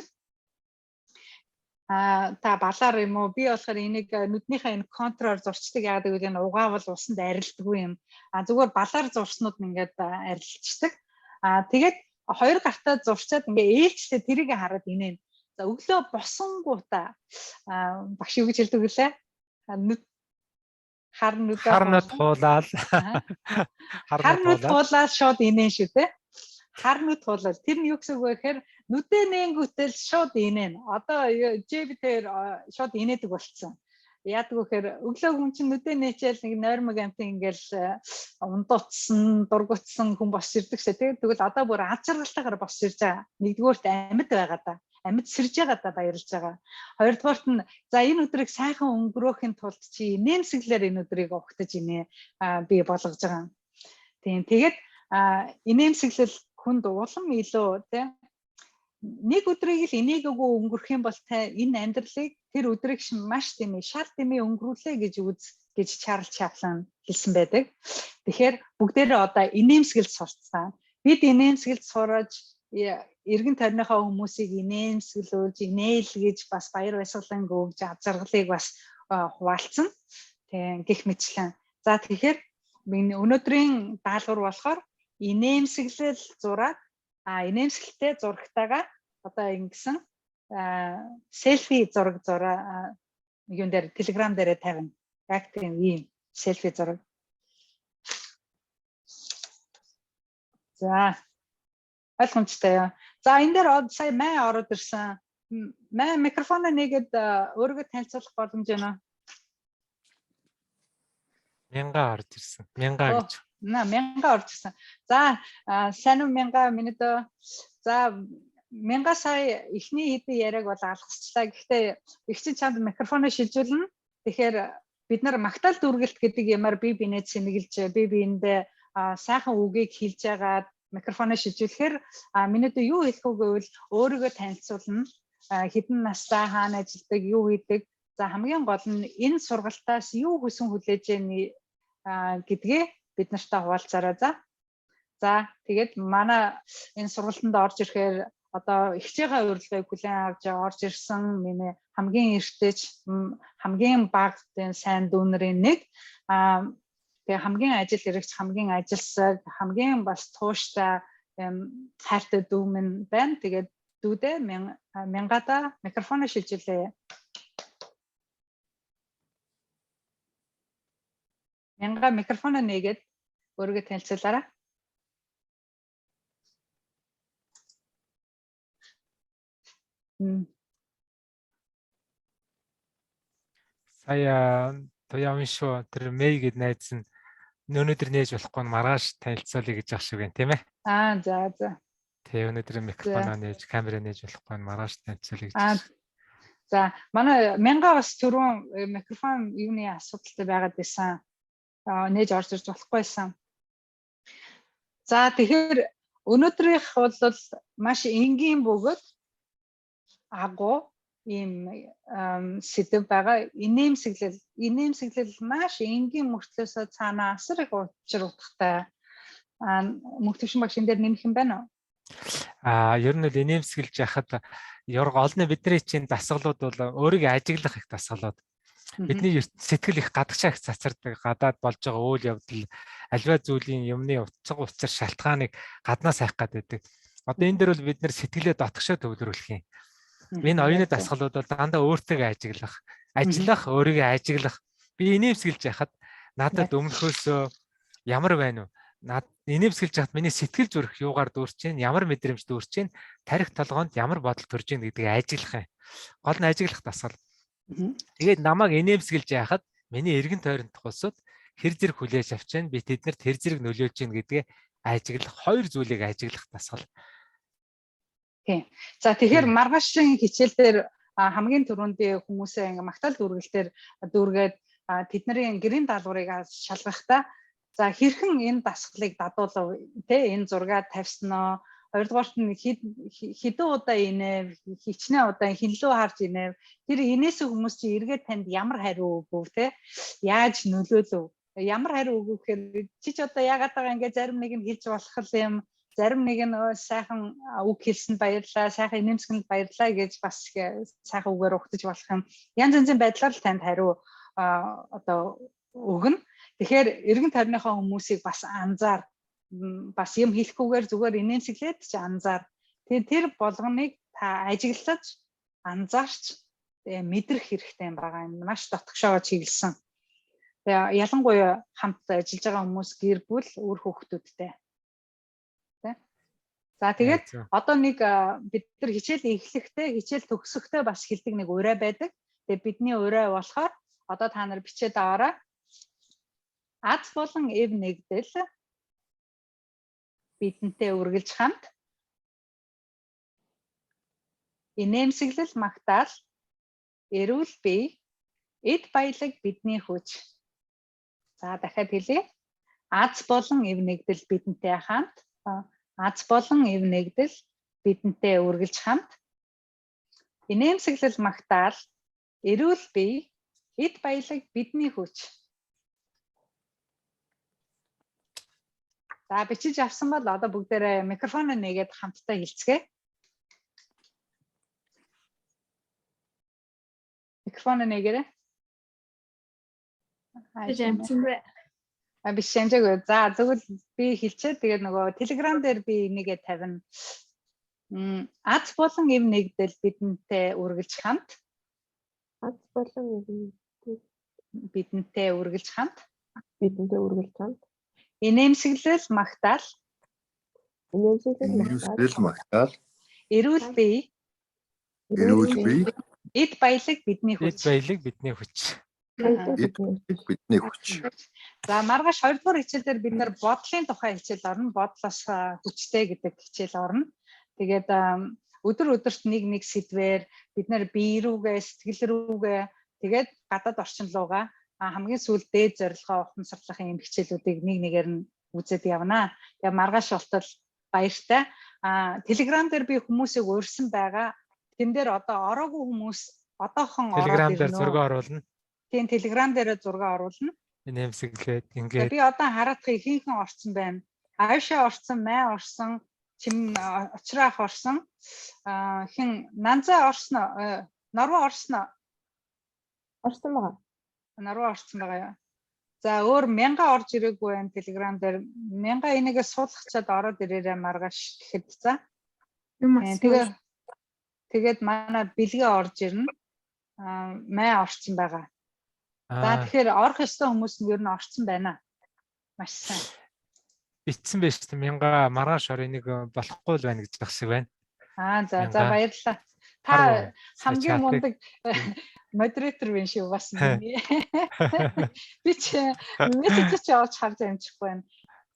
та балаар юм уу би болохоор энийг нүднийхээ энэ контроор зурчдаг яагаад гэвэл энэ угаавал усанд арилдаггүй юм зүгээр балаар зурснууд нь ингээд арилждаг тэгээд хоёр гартаа зурчаад ингээ ээлжтэй тэрийг хараад инээн за өглөө босонгуудаа багш юу гэж хэлдэг вүлээ харнууд туулаад шууд инээн шүү те харнууд туулаад тэр нь юу гэсэн үг вэ гэхээр нүдээ нэнгүүтэл шууд инээн одоо JB-тэр шууд инээдэг болцсон яадаг вэ гэхээр өглөө хүн чинь нүдээ нээчээл нэг нойрмог амтын ингээл ундуутсан дургуутсан хүн босч ирдэг шээ тэгвэл одоо бүр аз жаргалтайгаар босч ирж байгаа нэгдүгээрт амьд байгаа да амьд сэрж байгаа да баярлж байгаа. Хоёрдугаарт нь за энэ өдрийг сайхан өнгөрөөхийн тулд чи инээмсэглэлээр энэ өдрийг огтж инээ би болгож байгаа. Тийм тэгээд инээмсэглэл хүнд улам илүү тийм нэг өдрийг л инээгээгүй өнгөрөх юм бол та энэ амьдралыг тэр өдрийг маш тийм шал тэмээ өнгөрүүлээ гэж Чарлз Чаплин хэлсэн байдаг. Тэгэхээр бүгдээрээ одоо инээмсэглэл сурцсан. Бид инээмсэглэл сураж эргэн тойрныхоо хүмүүсийг инээмсэглүүлж инээлгэж бас баяр баясгалан өгж аз жаргалыг бас хуваалцсан. Тийм гэх мэтчлэн. За тэгэхээр өнөөдрийн даалгавар болохоор инээмсэглэл зураг инээмсэглэлтэй зурагтайгаа одоо ингэсэн селфи зураг юун дээр Telegram дээр тавина. Яг тийм ийм селфи зураг. За ойлгомжтой. За энэ дээр сая май ороод ирсэн. Май микрофоноо нэгэд өөрийгөө танилцуулах боломж байна уу? Мянга орж ирсэн. Мянга гэж. Мянга орж ирсэн. За сайн уу мянга минут. За мянга сая эхний хэдэн яриаг бол алгасчлаа. Гэхдээ их чинь чамд микрофоноо шилжүүлнэ. Тэгэхээр бид нар магтаал дүүргэлт гэдэг юмар бие биенээ сэнэгэлж бие биендээ сайхан үгийг хэлж яагаад микрофоноо шилжүүлэхээр минут юу хэлэх үг гэвэл өөрийгөө танилцуулна. Хэдэн настай хаана ажилладаг, юу хийдэг. За хамгийн гол нь энэ сургалтаас юу хүсэн хүлээж яана гэдгээ бид нартай хуваалцаарай за. За тэгээд манай энэ сургалтанд орж ирэхээр одоо ихчээгээ урилгыг хүлээн авч орж ирсэн миний хамгийн эртэж хамгийн бага сайн дүүнэрийн нэг тэгээ хамгийн ажил хэрэгч хамгийн ажилсаг хамгийн бас тууштай хайртай дүү минь байна. Тэгээд дүүдээ мянгада микрофоноо шилжүүлээ. Мянга микрофоноо нээгээд өөрийгөө танилцуулаарай. Сая тояам шүү тэр Мэй гэд найз нь өнөөдөр нээж болохгүй маргааш танилцуулъя гэж ах шиг байна тийм ээ. За. Тэ өнөөдөр микрофоноо нээж камера нээж болохгүй маргааш танилцуулъя гэж. За манай мянга бас түрүүн микрофон юуны асуудалтай байгаад байсан. Нээж орж ирж болохгүйсэн. За тэгэхээр өнөөдрийнх бол маш энгийн бөгөөд агуу ийм сэдв байгаа. Инээмсэглэл маш энгийн мөртлөөсөө цаанаа асар их учир утгатай. Мөнхтөгшин багш энэ дээр нэмэх юм байна уу? Ер нь л инээмсэглэж яхад олны бидний чинь дасгалууд бол өөрийгөө ажиглах их дасгалууд. Бидний сэтгэл их гадагшаа их цацардаг, гадаад болж байгаа үйл явдал, альва зүйлийн юмны утга учир шалтгааныг гаднаас хайх гэдэг. Одоо энэ дээр бол бид нэр сэтгэлээ дотгошоо төвлөрүүлэх юм. Энэ оюуны дасгалууд бол дандаа өөртөө ажиллах, өөрийгөө ажиглах. Би инээмсэглэж яхад надад өмнөхөөсөө ямар байна уу? Инээмсэглэж яхад миний сэтгэл зүрх юугаар дүүрч чинь, ямар мэдрэмж дүүрч чинь, тарих толгоонд ямар бодол төрж ийн гэдгийг ажиглах юм. Гол нь ажиглах дасгал. Тэгээд намайг инээмсэглэж яхад миний эргэн тойронд тусад хэр зэрэг хүлээж авч чинь, би тэднэрт хэр зэрэг нөлөөлж чинь гэдгээ ажиглах, хоёр зүйлийг ажиглах дасгал. Тийм. За тэгэхээр маргаашийн хичээл дээр хамгийн түрүүнд би хүмүүсээ ингээ магтаал дүүргэлтээр дүүргээд тэдний гэрийн даалгаврыг шалгахдаа за хэрхэн энэ дасгалыг дадуулав те энэ зураг тавьснаа. Хоёрдугаарт нь хэдэн удаа инэв, хичнээн удаа хинлүү харж инэв. Тэр инээсэн хүмүүс чи эргээд танд ямар хариу өгөв те? Яаж нөлөөлөв? Ямар хариу өгөв гэхээр чи ч одоо яагаад байгаа ингээ зарим нэг нь хэлж болох юм, зарим нэг нь сайхан үг хэлсэнд баярлаа, сайхан инээмсэглэнд баярлаа гэж бас сайхан үгээр угтаж болох юм. Янз янзын байдлаар л танд хариу одоо өгнө. Тэгэхээр эргэн тойрныхоо хүмүүсийг бас анзаар, бас юм хэлэхгүйгээр зүгээр инээмсэглээд ч анзаар. Тэр болгоныг та ажиглаж, анзаарч мэдрэх хэрэгтэй юм байгаа. Энэ маш дотгошоо чиглэсэн. Тэгээ ялангуяа хамт ажиллаж байгаа хүмүүс гэр бүл, үр хүүхдүүдтэй. Тэ? За тэгээд одоо нэг бид нар хичээл эхлэхдээ, хичээл төгсөхдөө бас хэлдэг нэг урай байдаг. Тэгээ бидний урай болохоор одоо та нар бичээд аваарай. Аз болон эв нэгдэл бидэнтэй үргэлж хамт инээмсэглэл магтаал эрүүл бие эд баялаг бидний хүч. За дахиад хэлье. Аз болон эв нэгдэл бидэнтэй хамт аз болон эв нэгдэл бидэнтэй үргэлж хамт инээмсэглэл магтаал эрүүл бие эд баялаг бидний хүч. За бичиж авсан бол одоо бүгдээрээ микрофоноо нээгээд хамтдаа хэлцгээе. Микрофоноо нээгээрэй. Би шимжээгүй. За зөвхөн би хэлчихээ. Тэгээд нөгөө Telegram дээр би энийгээ тавина. Аз болон эв нэгдэл бидэнтэй үргэлж хамт. Аз болон эв бидэнтэй үргэлж хамт. Бидэнтэй үргэлж хамт. Инээмсэглэл магтаал. Инээмсэглэл магтаал. Эрүүл бие. Эрүүл бие. Эд баялаг бидний хүч. Эд баялаг бидний хүч. Бидний хүч. За маргааш 2 дугаар хичээлээр бид нар бодлын тухай хичээл орно. Бодлоос хүчтэй гэдэг хичээл орно. Тэгээд өдөр өдөрт нэг сэдвээр бид нар бие рүүгээ, сэтгэл рүүгээ, тэгээд гадаад орчин руугаа хамгийн сүүлд дээд зорилгоо ухамсарлахын юм хичээлүүдийг нэг нэгээр нь үзээд явнаа. Тэгээ маргааш болтол баяртай. Telegram дээр би хүмүүсийг урьсан байгаа. Тэн дээр одоо ороогүй хүмүүс одоохон Telegram дээр зураг оруулна. Тийм Telegram дээр зураг оруулна. Инээмсэглээд ингээд. Би одоо хараадах ихэнхэн орсон байна. Айша орсон, Май орсон, Чим Очраах орсон. Хин Нанзаа орсон, Норвоо орсон. Орсон байгаа. Наруу орсон байгаа юу. За өөр 1000 орж ирээгүй байна Telegram дээр. 1000 энийгээ суулгачаад ороод ирээрээ маргааш гэхэд за. Тэгээд манай бэлгээ орж ирнэ. Май орсон байгаа. За тэгэхээр орох ёстой хүмүүс нь ер нь орсон байна. Маш сайн. Битсэн байж тээ 1000 маргааш ор энийг болохгүй л байна гэж зах шиг байна. За баярлалаа. Та хамгийн мундаг модератор вэ шүү бас. Би ч мессеж явуулж харж амжихгүй байна.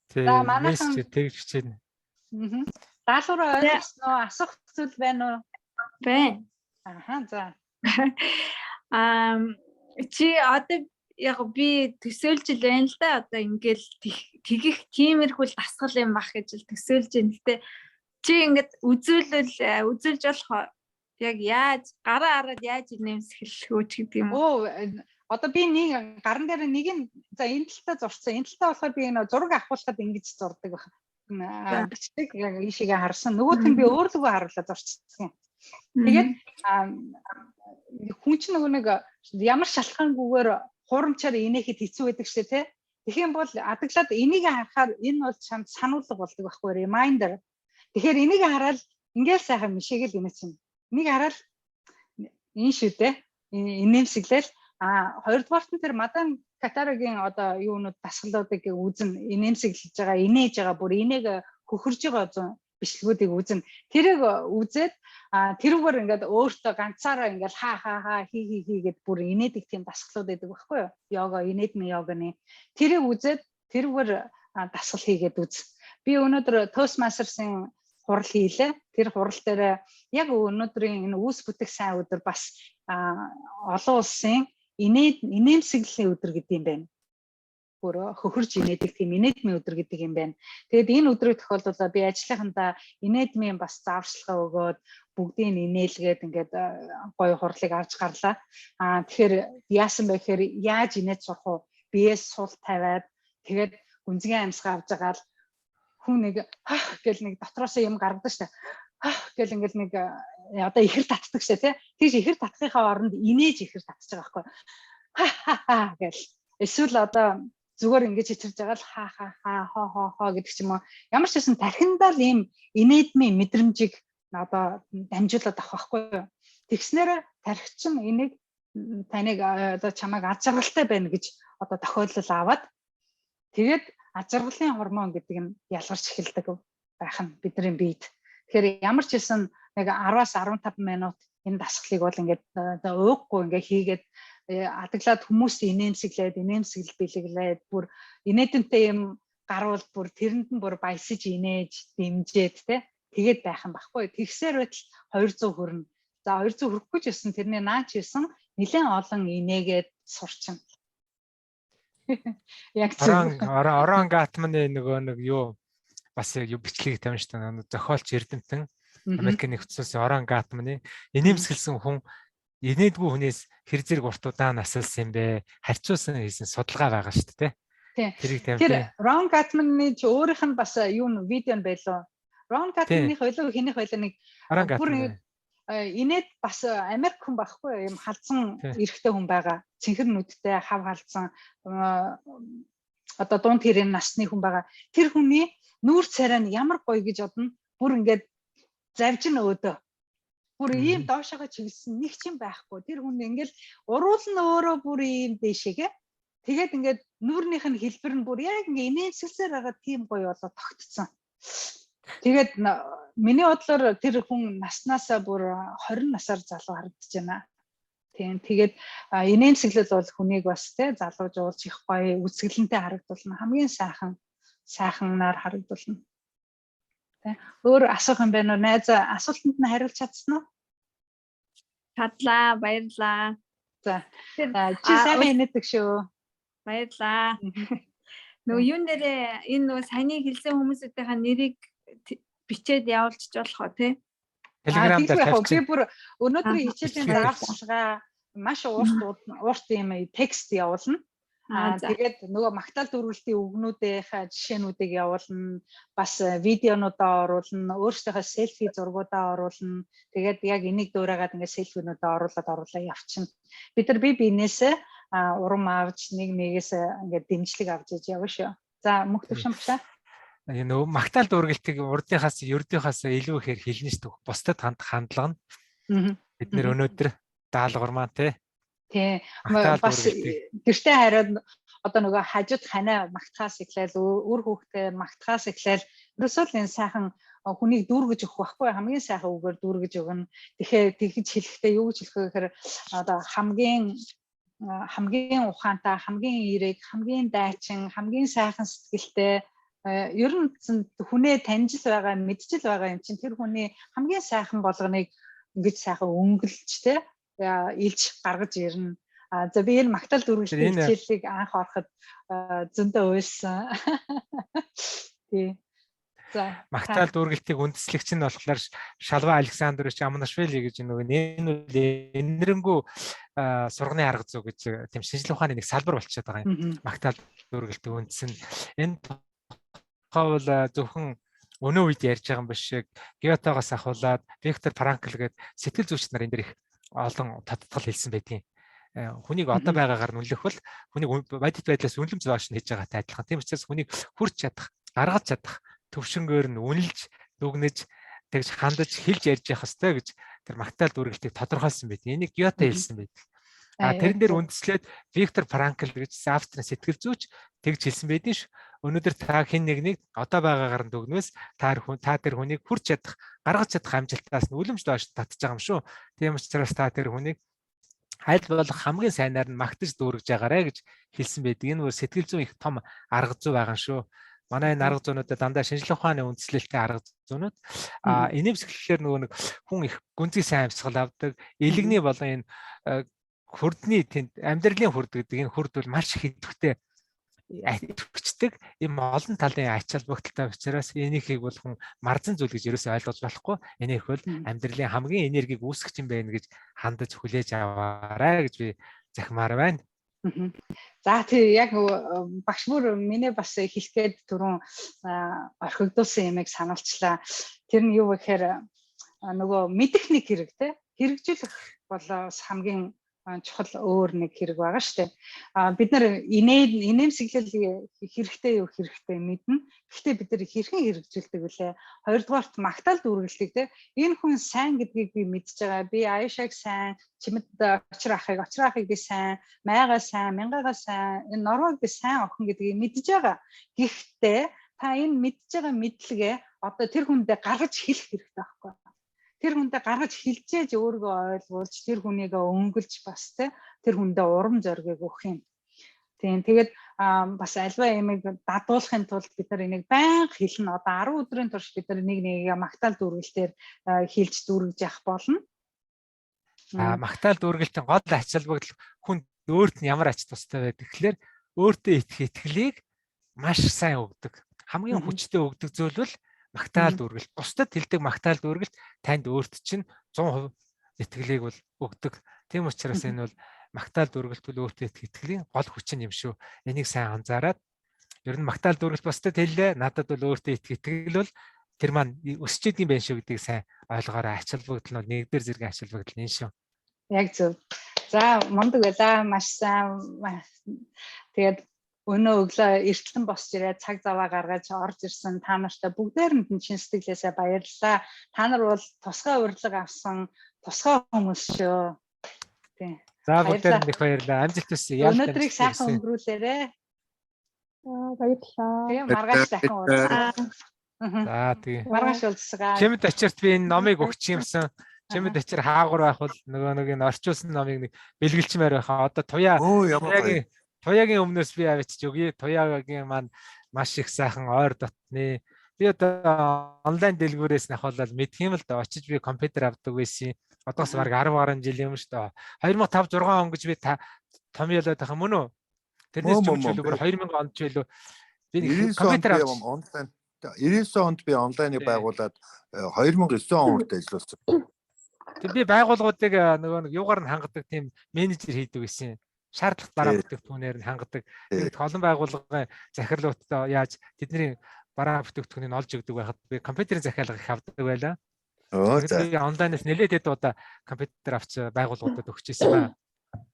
За манайхан тэгж хичээнэ. Даалгавраа ойлгосноо, асуух зүйл байна уу? Байна. За. Чи одоо яг би төсөөлж ил байна л да. Одоо ингээл тэгэх тиймэрхүүл дасгал юм бах гэж л төсөөлж байна. Гэтэ чи ингээд үзүүлж болох яг яаж гараа хараад яаж инээмсэглэх үү гэдэг юм уу? Одоо би нэг гаран дээр нэг нь за энэ талтаа зурцсан. Энэ талтаа болохоор би энэ зураг авахуулахад ингэж зурдаг байна. Бичдэг яг ийшээгээ харсан. Нөгөөх нь би өөрлөгөө харуулаад зурчихсан. Тэгээд хүн чинь нөгөө нэг ямар шалтгаангүйгээр хурамчаар инээхэд хэцүү байдаг шээ тий. Тэгэх юм бол адаглаад энийг харахаар энэ бол чамд сануулга болдог байхгүй reminder. Тэгэхээр энийг хараад ингээл сайхан мишээгэл инээч юм. Энийг хараад энэ шүү дээ. Инээмсэглэл хоёрдугаарт нь тэр мадан катарогийн одоо юунууд дасгалуудыг үзэн инээмсэглэж байгаа, инээж байгаа, бүр энийг хөхөрж байгаа бичлэгүүдийг үзэн тэрийг үзээд тэрүүгээр ингээд өөртөө ганцаараа ингээд хаа хий гэд бүр инээдэг тийм дасгалууд байдаг байхгүй юу? Йога, инээдмийн йоганы. Тэрийг үзээд тэрүүгээр дасгал хийгээд үз. Би өнөөдөр Toastmasters-ийн хурал хийлээ. Тэр хурал дээр яг өнөөдрийн энэ үүс бүтэх сайн өдөр бас олон улсын инээмсэглэлийн өдөр гэдэг юм байна. Бүр хөхөрж инээдэг тийм инээдмийн өдөр гэдэг юм байна. Тэгээд энэ өдрийн тохиолдолд би ажлынхандаа инээдмийн бас зааварчилгаа өгөөд бүгдийг инээлгээд ингээд гоё хурлыг авч гарлаа. Тэгэхээр яасан бэ гэхээр яаж инээж сурах вэ? Биеэс сул тавиад тэгээд гүнзгий амьсгаа авч байгаа л хүн нэг гэл нэг дотроосоо юм гаргадаг штэ. Гэл ингээл нэг одоо ихэр татдаг шээ тий. Тэгж ихэр татхынхаа оронд инээж ихэр татчих байгаа байхгүй. Гэл эсвэл одоо зүгээр ингэж хичирж байгаа л хоо гэдэг ч юм уу. Ямар ч байсан тархиндаа л ийм инээдмийн мэдрэмжийг одоо дамжуулаад авах байхгүй юу. Тэгснээр тархич нь энийг таныг одоо чамайг аз жаргалтай байна гэж одоо тохиолдол аваад тэгээд аз жаргалын гормон гэдэг нь ялгарч эхэлдэг байх нь бидний биед. Тэгэхээр ямар ч хэлсэн нэг 10-аас 15 минут энэ дасгалыг бол ингээд ууггүй ингээд хийгээд адаглаад хүмүүст инээмсэглэл бэлэглээд бүр инээдэмтэй юм гарвал бүр тэрэнд нь бүр баясаж инээж дэмжээд тэгээд байх юм баггүй. Тэгсээр байтал 200 хүрнэ. За 200 хүрэхгүй ч гэсэн тэрний наач хэлсэн нэлээд олон инээгээд сурчин. Яг орон гатманы нөгөө нэг юу бас юу бичлэг тавьж та зохиолч Эрдэмтэн Америкийн нэгдсэн улсын орон гатманы инээмсэглсэн хүн инээдгүй хүнээс хэр зэрэг уртудаа насалсан юм бэ? Харьцуулсан хийсэн судалгаа байгаа шүү дээ. Тэрийг тавьж. Тэр Рон Гатманы ч өөрийнх нь бас юу н видео нь байлоо. Рон Гатманы хоёлоо хинийх хоёлоо нэг бүр инээд бас Америк хүн байхгүй юм халдсан эрэгтэй хүн байгаа. Цэнхэр нүдтэй хав халдсан одоо дунд хэрийн насны хүн байгаа. Тэр хүний нүүр царай нь ямар гоё гэж бодно. Бүр ингээд завжин өөдөө. Бүр ийм доошоо чиглэсэн нэг ч юм байхгүй. Тэр хүн ингээл уруул нь өөрөө бүр ийм дэшегээ. Тэгээд ингээд нүүрнийх нь хэлбэр нь бүр яг ингээ инээмсэлсээр байгаа тийм гоё болоо тогтцсон. Тэгээд миний бодлоор тэр хүн наснаасаа бүр 20 насаар залуу харагдаж байна. Тийм. Тэгээд инээмсэглэл бол хүнийг бас залуужуулж их гоё үсгэлэнтэй харагдуулна. Хамгийн сайханаар харагдуулна. Өөр асуух юм байна уу? Найз асуултанд нь хариулж чадсан уу? Чадлаа, баярлаа. За. Чи сайн инээдэг шүү. Баярлаа. Нөгөө юун дээр энэ нөгөө саяны хэлсэн хүмүүсийнхээ нэрийг бичээд явуулчих болох уу тий? Telegram дээр тавьчих. Би бүр өнөөдрийн хичээлийн зааварчилгаа маш урт юм текст явуулна. Тэгээд нөгөө магтаал дөрвөлтийн үгнүүдийнхаа жишээнүүдийг явуулна. Бас видеонуудаа оруулна, өөрсдийнхөө селфи зургуудаа оруулна. Тэгээд яг энийг дуурайгаад ингээд селфинуудаа оруулаад явчихна. Бид нар биенээсээ урам авч нэгээс ингээд дэмжлэг авч иж явна шүү. За мөх төвшин багшаа. Нөгөө магтаал дүүргэлтийг урдынхаас ердийнхаас илүү ихээр хэлнэ шүү дээ. Бусдад хандлага нь. Бид нэр өнөөдөр даалгавар маань тий. Бас гэртээ хараад одоо нөгөө хажууд ханаа магтахаас эхлээл үр хүүхдээ магтахаас эхлээл ерөөсөө энэ сайхан хүнийг дүүргэж өгөх байхгүй хамгийн сайхан үгээр дүүргэж өгнө. Тэгэхээр тэгж хэлэхдээ юу гэж хэлэх вэ гэхээр одоо хамгийн ухаантай, хамгийн эерэг, хамгийн дайчин, хамгийн сайхан сэтгэлтэй ер нь хүнээ таньжил байгаа, мэдчил байгаа юм чинь тэр хүний хамгийн сайхан болгоныг ингэж сайхан өнгөлж илж гаргаж ирнэ. За би энэ магтаал дүүргэлтийн хичээлийг анх ороход зөндөө уйлсан. Тий. За магтаал дүүргэлтийг үндэслэгч нь болохоор Шалва Александрович Амнашвили гэж нэг энэрэнгүү сурганы арга зүй гэж тийм шинжилгээ ухааны нэг салбар болчиход байгаа юм. Магтаал дүүргэлтийн үндэс нь энэ хавл зөвхөн өнөө үед ярьж байгаа юм биш шиг Гётегоос ахуулаад Виктор Франкл гээд сэтгэл зүйч нар энэ дэр их олон татдгал хэлсэн байдгийн. хүнийг одоо байгаагаар нүлэх бол хүнийг бодит байдлаас үнэлэмж доош нь хийж байгаатай адилхан. Тийм учраас хүнийг хүрч чадах, гаргаж чадах төвшнгөөр нь үнэлж, дүгнэж, тэгж хандаж, хэлж ярьж явах хэрэгтэй гэж тэр магтаал дүүргэлтийг тодорхойлсон байт. Энийг Гёте хэлсэн байт. Тэрэн дээр үндэслээд Виктор Франкл гэж Австрийн сэтгэл зүйч тэгж хэлсэн байдэн ш. Өнөөдөр та хэн нэгнийг одоо байгаагаар нь дүгнвэс та тэр хүнийг хүрч чадах, гаргаж чадах амжилтаас нь үлэмж доош татж байгаа юм шүү. Тийм учраас та тэр хүнийг аль болох хамгийн сайнаар нь магтаж дүүргэж байгаарэ гэж хэлсэн байдаг. Энэ бүр сэтгэл зүйн их том арга зүй байгаа юм шүү. Манай энэ арга зүйнүүдэд дандаа шинжлэх ухааны үндслэлтэй арга зүйнүүд инээмсэглэлээр нөгөө нэг хүн их гүнзгий сайн амьсгал авдаг, элэгний болон энэ хурдны тэнд амьдралын хурд гэдэг энэ хурд бол маш их идэвхтэй идэвхждэг юм олон талын ач холбогдолтой учраас энийхийг бол хүн марзан зүйл гэж ерөөсөй ойлгож болохгүй. Энийх бол амьдралын хамгийн энергийг үүсгэж юм байна гэж хандаж хүлээж аваарай гэж би захимаар байна. За тий яг багш бүр миний бас хэлгээд түрүүн орхигдуулсан юмыг сануулчлаа. Тэр нь юу вэ гэхээр нөгөө мэдэх нэг хэрэгтэй. Хэрэгжүүлэх бол хамгийн чухал өөр нэг хэрэг байгаа шүү дээ. Бид нар инээмсэглэл хэрэгтэй юу хэрэгтэй мэднэ. Гэхдээ бид нар хэрхэн хэрэгжүүлдэг вүлээ? Хоёрдугаарт магтаал дүүргэлтийг те энэ хүн сайн гэдгийг би мэдж байгаа. Би Аяшаг сайн, чимэд очир ахыг би сайн, майгаа сайн, мянгагаа сайн, энэ норвог би сайн охин гэдгийг мэдж байгаа. Гэхдээ та энэ мэдж байгаа мэдлэгээ одоо тэр хүндээ гаргаж хэлэх хэрэгтэй байхгүй юу? Тэр хүндээ гаргаж хэлжээж өөрийгөө ойлгуулж тэр хүнийг өнгөлж бас тэр хүндээ урам зориг өгөх юм. Тийм тэгээд бас альва ямиг дадуулахын тулд бид нар энийг байнга хэлнэ. Одоо 10 өдрийн турш бид нар нэг нэгээ магтаал дүүргэлтээр хэлж дүүргэж явах болно. Магтаал дүүргэлтийн гол ач холбогдол хүн өөрт нь ямар ач тустай байдаг гэхээр өөртөө итгэх итгэлийг маш сайн өгдөг. Хамгийн хүчтэй өгдөг зүйл бол магтаал дүүргэлт. Бусдад хэлдэг магтаал дүүргэлт танд өөрт чинь 100% итгэлийг бол өгдөг. Тийм учраас энэ бол магтаал дүүргэлт бол өөртөө итгэх итгэлийн гол хүч юм шүү. Энийг сайн анзаараад ер нь магтаал дүүргэлт бусдад хэллээ. Надад бол өөртөө итгэх итгэл бол тэр маань өсч идэг юм байна шүү гэдгийг сайн ойлгоорой. Ач холбогдол нь нэгдүгээр зэргийн ач холбогдол энэ шүү. Яг зөв. За мундаг байлаа. Маш сайн. Тэгээд өнөө өглөө эртлэн босч ирээд цаг заваа гаргаж орж ирсэн та нартай бүгдээрэнд нь чин сэтгэлээсээ баярлалаа. Та нар бол тусгай урилга авсан тусгай хүмүүс шүү. Тийм. За бүгдээрэнд их баярлалаа. Амжилт хүсье. Өнөөдрийг сайхан өнгөрүүлээрэй. Баярлалаа. Тийм маргааш дахин уулзъя. За тийм. Маргааш уулзъя. Чимэд очирт би энэ номыг өгч юмсан. Чимэд очир хаагур байх бол нөгөө энэ орчуулсан номыг нэг бэлгэлчмээр байхаа. Одоо Туяагийн өмнөөс би авчиж өгье. Туяагийн маань маш их сайхан ойр дотны. Би одоо онлайн дэлгүүрээс нь ахвал мэдх юм л да. Очиж би компьютер авдаг байсан. Одоос бараг 10 гаруй жил юм шүү дээ. 2005 6 он гэж би том ялаад байх юм уу? Тэрнээс жишээлбэл 2000 онд ч байлоо. Би компьютер авсан. Онлайн 99 онд би онлайныг байгуулад 2009 он хүртэл ажилласан. Тэг би байгууллагуудыг нөгөө нэг юугаар нь хангадаг тийм менежер хийдэг байсан. Шаардлага бараа бүтээгдэхүүнээр нь хангадаг. Тэгээд олон байгууллагын захирлуудтай яаж тэдний бараа бүтээгдэхүүнийг олж өгдөг байхад би компьютерийн захиалга их авдаг байлаа. Би онлайнаас нэлээд хэд удаа компьютер авч байгууллагуудад өгчээсэн ба.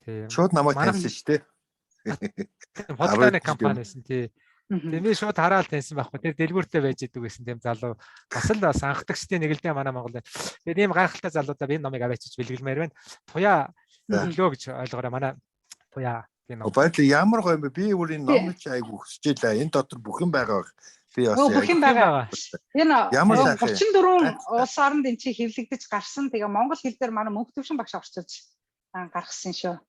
Тийм. Шууд намайг таньсан шүү дээ. Хотлооны компани байсан тий. Тэгээд би шууд хараал таньсан байхгүй. Тэр дэлгүүртээ байж идэг байсан тийм залуу. Бас л анхдагчдын нэг л дээ манай Монголд. Тэгээд ийм гайхалтай залуудаа би энэ номыг аваачиж бэлгэлмээр байна. Туяа өглөө гэж ойлгоорой. Манай Туяа энэ ном. Баярлалаа. Ямар гоё юм бэ? Би өөр энэ номыг айгу хүсэж байлаа. Энэ дотор бүх юм байгаа. Би бас бүх юм байгаа. Энэ 34 сайхан. улс оронд энэ чи хэвлэгдэж гарсан. Тэгээ монгол хэл дээр манай мөнх төвшин багш орчуулж гаргасан шүү.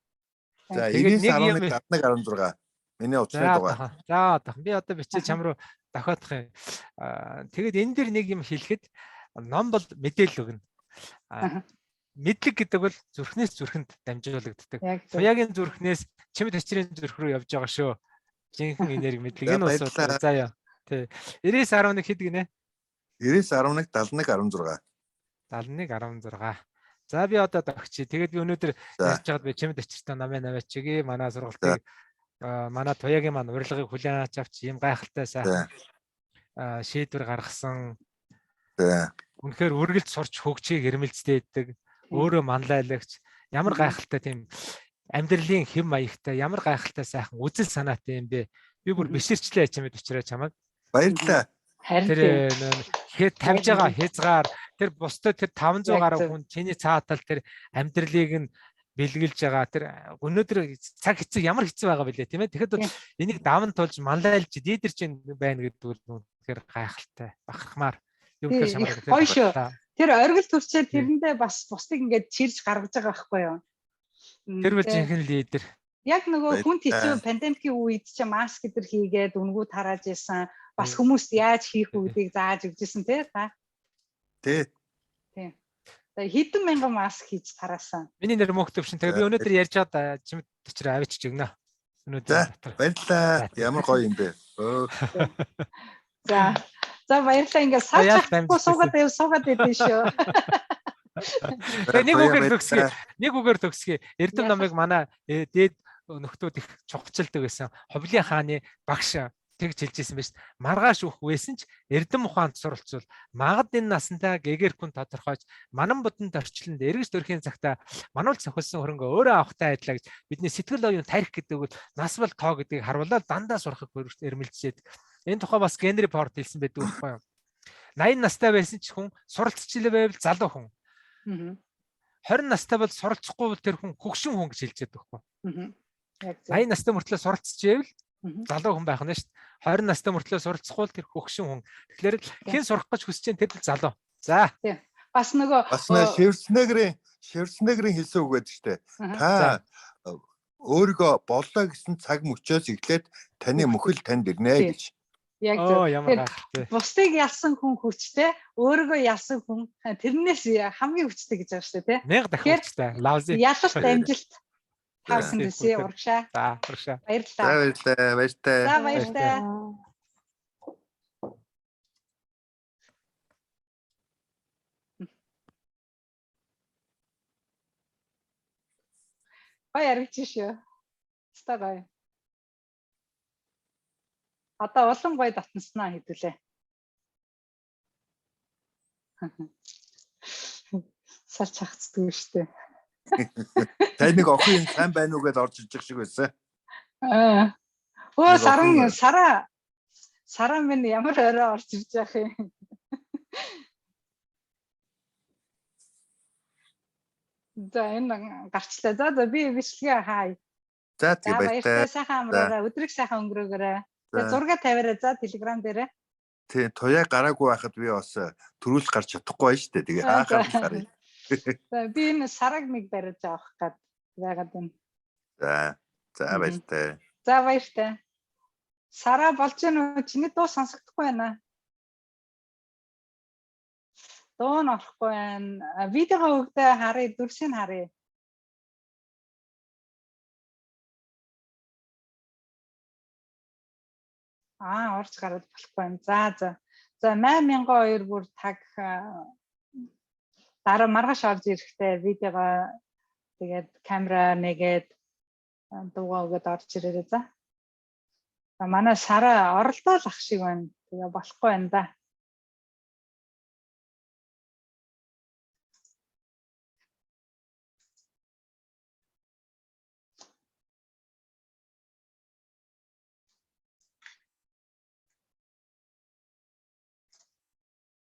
За 91.16 миний утасны дугаар. За би одоо бичиж чам руу давхаадах юм. Тэгээд энэ дэр нэг юм хэлэхэд ном бол мэдээлэл өгнө. Мэдлэг гэдэг бол зүрхнээс зүрхэнд дамжуулагддаг. Туяагийн зүрхнээс чимэд очрын зүрх рүү явж байгаа шүү. Жинхэнэ энерги мэдлэг энэ усууд заяа. Тий. 99.11 хэд гинэ? 99.11 71.16. 71.16. За би одоо догч. Тэгээд би өнөөдөр ярьж байгаад би чимэд очиртай намын аваачиг манай сургалтыг манай туяагийн маань урилгыг хүлээн авч ийм гайхалтай сайхан шийдвэр гаргасан. Үнэхээр үргэлж сурч хөгжийг эрмэлзтэй байдаг. Өөрөө манлайлагч ямар гайхалтай тийм амьдралын хэм маягтай ямар гайхалтай сайхан үзэл санаатай юм бэ? Би бүр биширчлээ яж юмд учраас чамайг. Баярлалаа. Харин Тэр тавьж байгаа хязгаар, тэр бусдад тэр 500 гаруй хүн чиний цаатал тэр амьдралыг нь бэлгэлж байгаа тэр өнөөдөр цаг хэцүү ямар хэцүү байгаа бэлээ тийм ээ. Тэгэхэд энийг даван тулж манлайлж дийдэрч байна гэдэг нь тэгэхээр гайхалтай бахархмаар. Юу гэхээр чамайг тэр оргил төрчээ тэрэндээ бас бусдыг ингээд чирж гаргаж байгаа байхгүй юу? Тэр бол жинхэнэ лидер. Яг нөгөө хүн хэцүү пандемикийн үед ч маск гэдэр хийгээд үнгүүд тарааж исэн. Бас хүмүүст яаж хийх үүдийг зааж өгчээсэн тий та. Тий. Хэдэн мянган маск хийж тараасан. Миний нэр Мөнх Төвшин. Тэгээ би өнөөдөр ярьж байгаа чимд төчрөө авчиж өгнө. Өнөөдөр. Баярлалаа. Ямар гоё юм бэ. За баярлалаа. Ингээд сaaчихгүй суугаад идэв шүү. Нэг үгээр төгсгий. Эрдэм намыг манай дээд нөхдүүд их чухалчилдаг байсан. Ховлын хааны багш тэгж хэлжсэн байж маргааш үх байсан ч эрдэм ухаанд суралцвал магад энэ насандаа гэгэр хүн тодорхойж манан буданд орчлонд эргэж дөрхийн цагта мануул цохилсон хөрөнгө өөрөө авахтай адилаа гэж бидний сэтгэл оюун тарих гэдэг бол нас бол тоо гэдгийг харуулаад дандаа сурахыг эрмэлзээд энэ тухай бас Генри Форд хэлсэн байдаг байхгүй юу? 80 настай байсан ч хүн суралцчихлээ байвал залуу хүн. 20 настай бол суралцахгүй бол тэр хүн хөгшин хүн гэж хэлж байдаг байхгүй юу? 80 настай мөртлөө суралцчихвэл залуу хүн байх нь шүү дээ. 20 настай мөртлөө суралцахгүй бол тэр хөгшин хүн. Тэгэхээр хэн сурах гэж хүсэж чинь тэр л залуу. За. Бас нөгөө Шевченегрийн хэлсэн үг байдаг шүү дээ. Та өөрийгөө боллоо гэсэн цаг мөчөөс эхлээд таны мөхөл танд ирнэ гэж. Яг зөв. Бусдыг ялсан хүн хүчтэй, өөрийгөө ялсан хүн тэрнээс хамгийн хүчтэй гэж байгаа шүү дээ, тий? 1000 дахин хүчтэй. Лавзи. Ялалт амжилт. Тавсан гэсэн урагшаа. За, урагшаа. Баярлалаа. За баярлалаа. Баярч шүү. Стагай. Одоо улам гоё татнаснаа хэдүүлээ. Салч хагцдаг шүү дээ. Тань нэг охин сайн байна уу гэдээ орж иж шиг байсан. Сараа минь ямар орой орж ирж яах юм. За энэ гарчлаа. За би бичлэгээ хай. За тийм баяртай. Сайхан амраарай. Өдрийг сайхан өнгөрөөгөөрэй. Тэгээ зураг тавиарай. За Telegram дээрээ. Тий, туяа гараагүй байхад би бас төрүүлж гарч чадахгүй байж тээ. Тэгээ хаахаар сарыг. Би энэ сараг нэг барьж авах гээд байгаад байна. За баяртай. За баяртай. Сараа болж гэнэ үү? Чиний дуу сонсогдохгүй байна. Дуу нь орохгүй байна. Видеого өгдөө харъя, дүрсийг харъя. Орж гараад болохгүй юм. За 8002 бүр таг дараа маргааш орж ирэхдээ видеого тэгээд камера нэгээд дуугаа өгöd орж ирээрэй за. Манай Сараа оролдоол ах шиг байна. Тэгээ болохгүй байна да.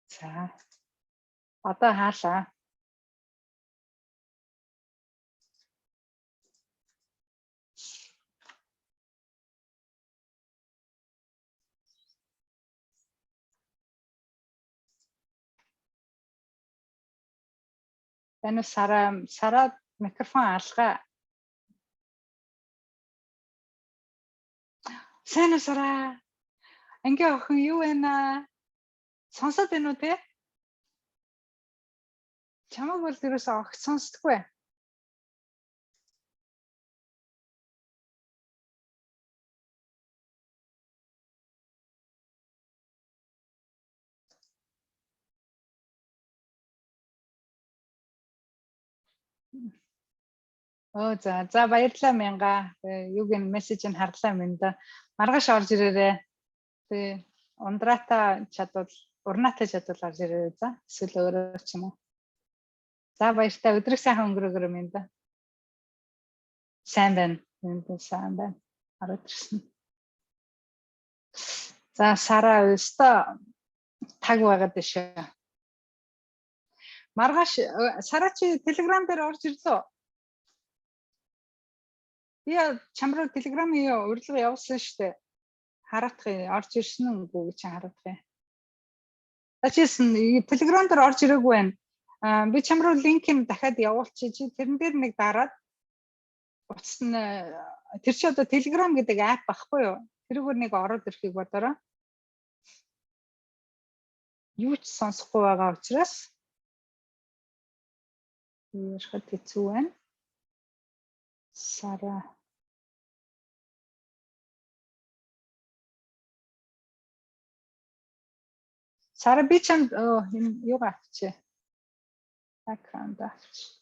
За. Одоо хаалаа. Энэ Сараа микрофон алгаа. Сайн уу Сараа? Ингээ охин юу байна? Сонсоод байна уу те? Чамаг бол ерөөсөө огт сонсдоггүй. За баярлалаа мянга. Юуг н мессежийг харлаа минь да. Маргааш орж ирээрэй. Тэ ундраатай чадвал урнаатай чадвал орж ирээрэй за. Эсвэл өөрөө ч юм уу. За баяртай өдрийг сайхан өнгөрөөгөөрэй минь да. Сайн байна. Сайн байна. Хараад ирсэн. За Сара өстө таг байгаад дэшээ. Маргааш Сара чи Telegram дээр орж ирлээ. Би чамруу Telegram-ийн урилга явуулсан шүү дээ. Хараадах орж ирсэн үгүй гэж хараадах юм. Ачисэн Telegram дээр орж ирээгүй байна. Би чамруу линкийг дахиад явуулчих. Чи тэрэн дээр нэг дараад утас нь тэр чи одоо Telegram гэдэг апп багхгүй юу? Тэрүүгээр нэг ороод ирэхийг бодороо. Юу ч сонсохгүй байгаа учраас яшхад хэцүү байна. Сара би чамд юугаа авчи. Аккаунт авчи.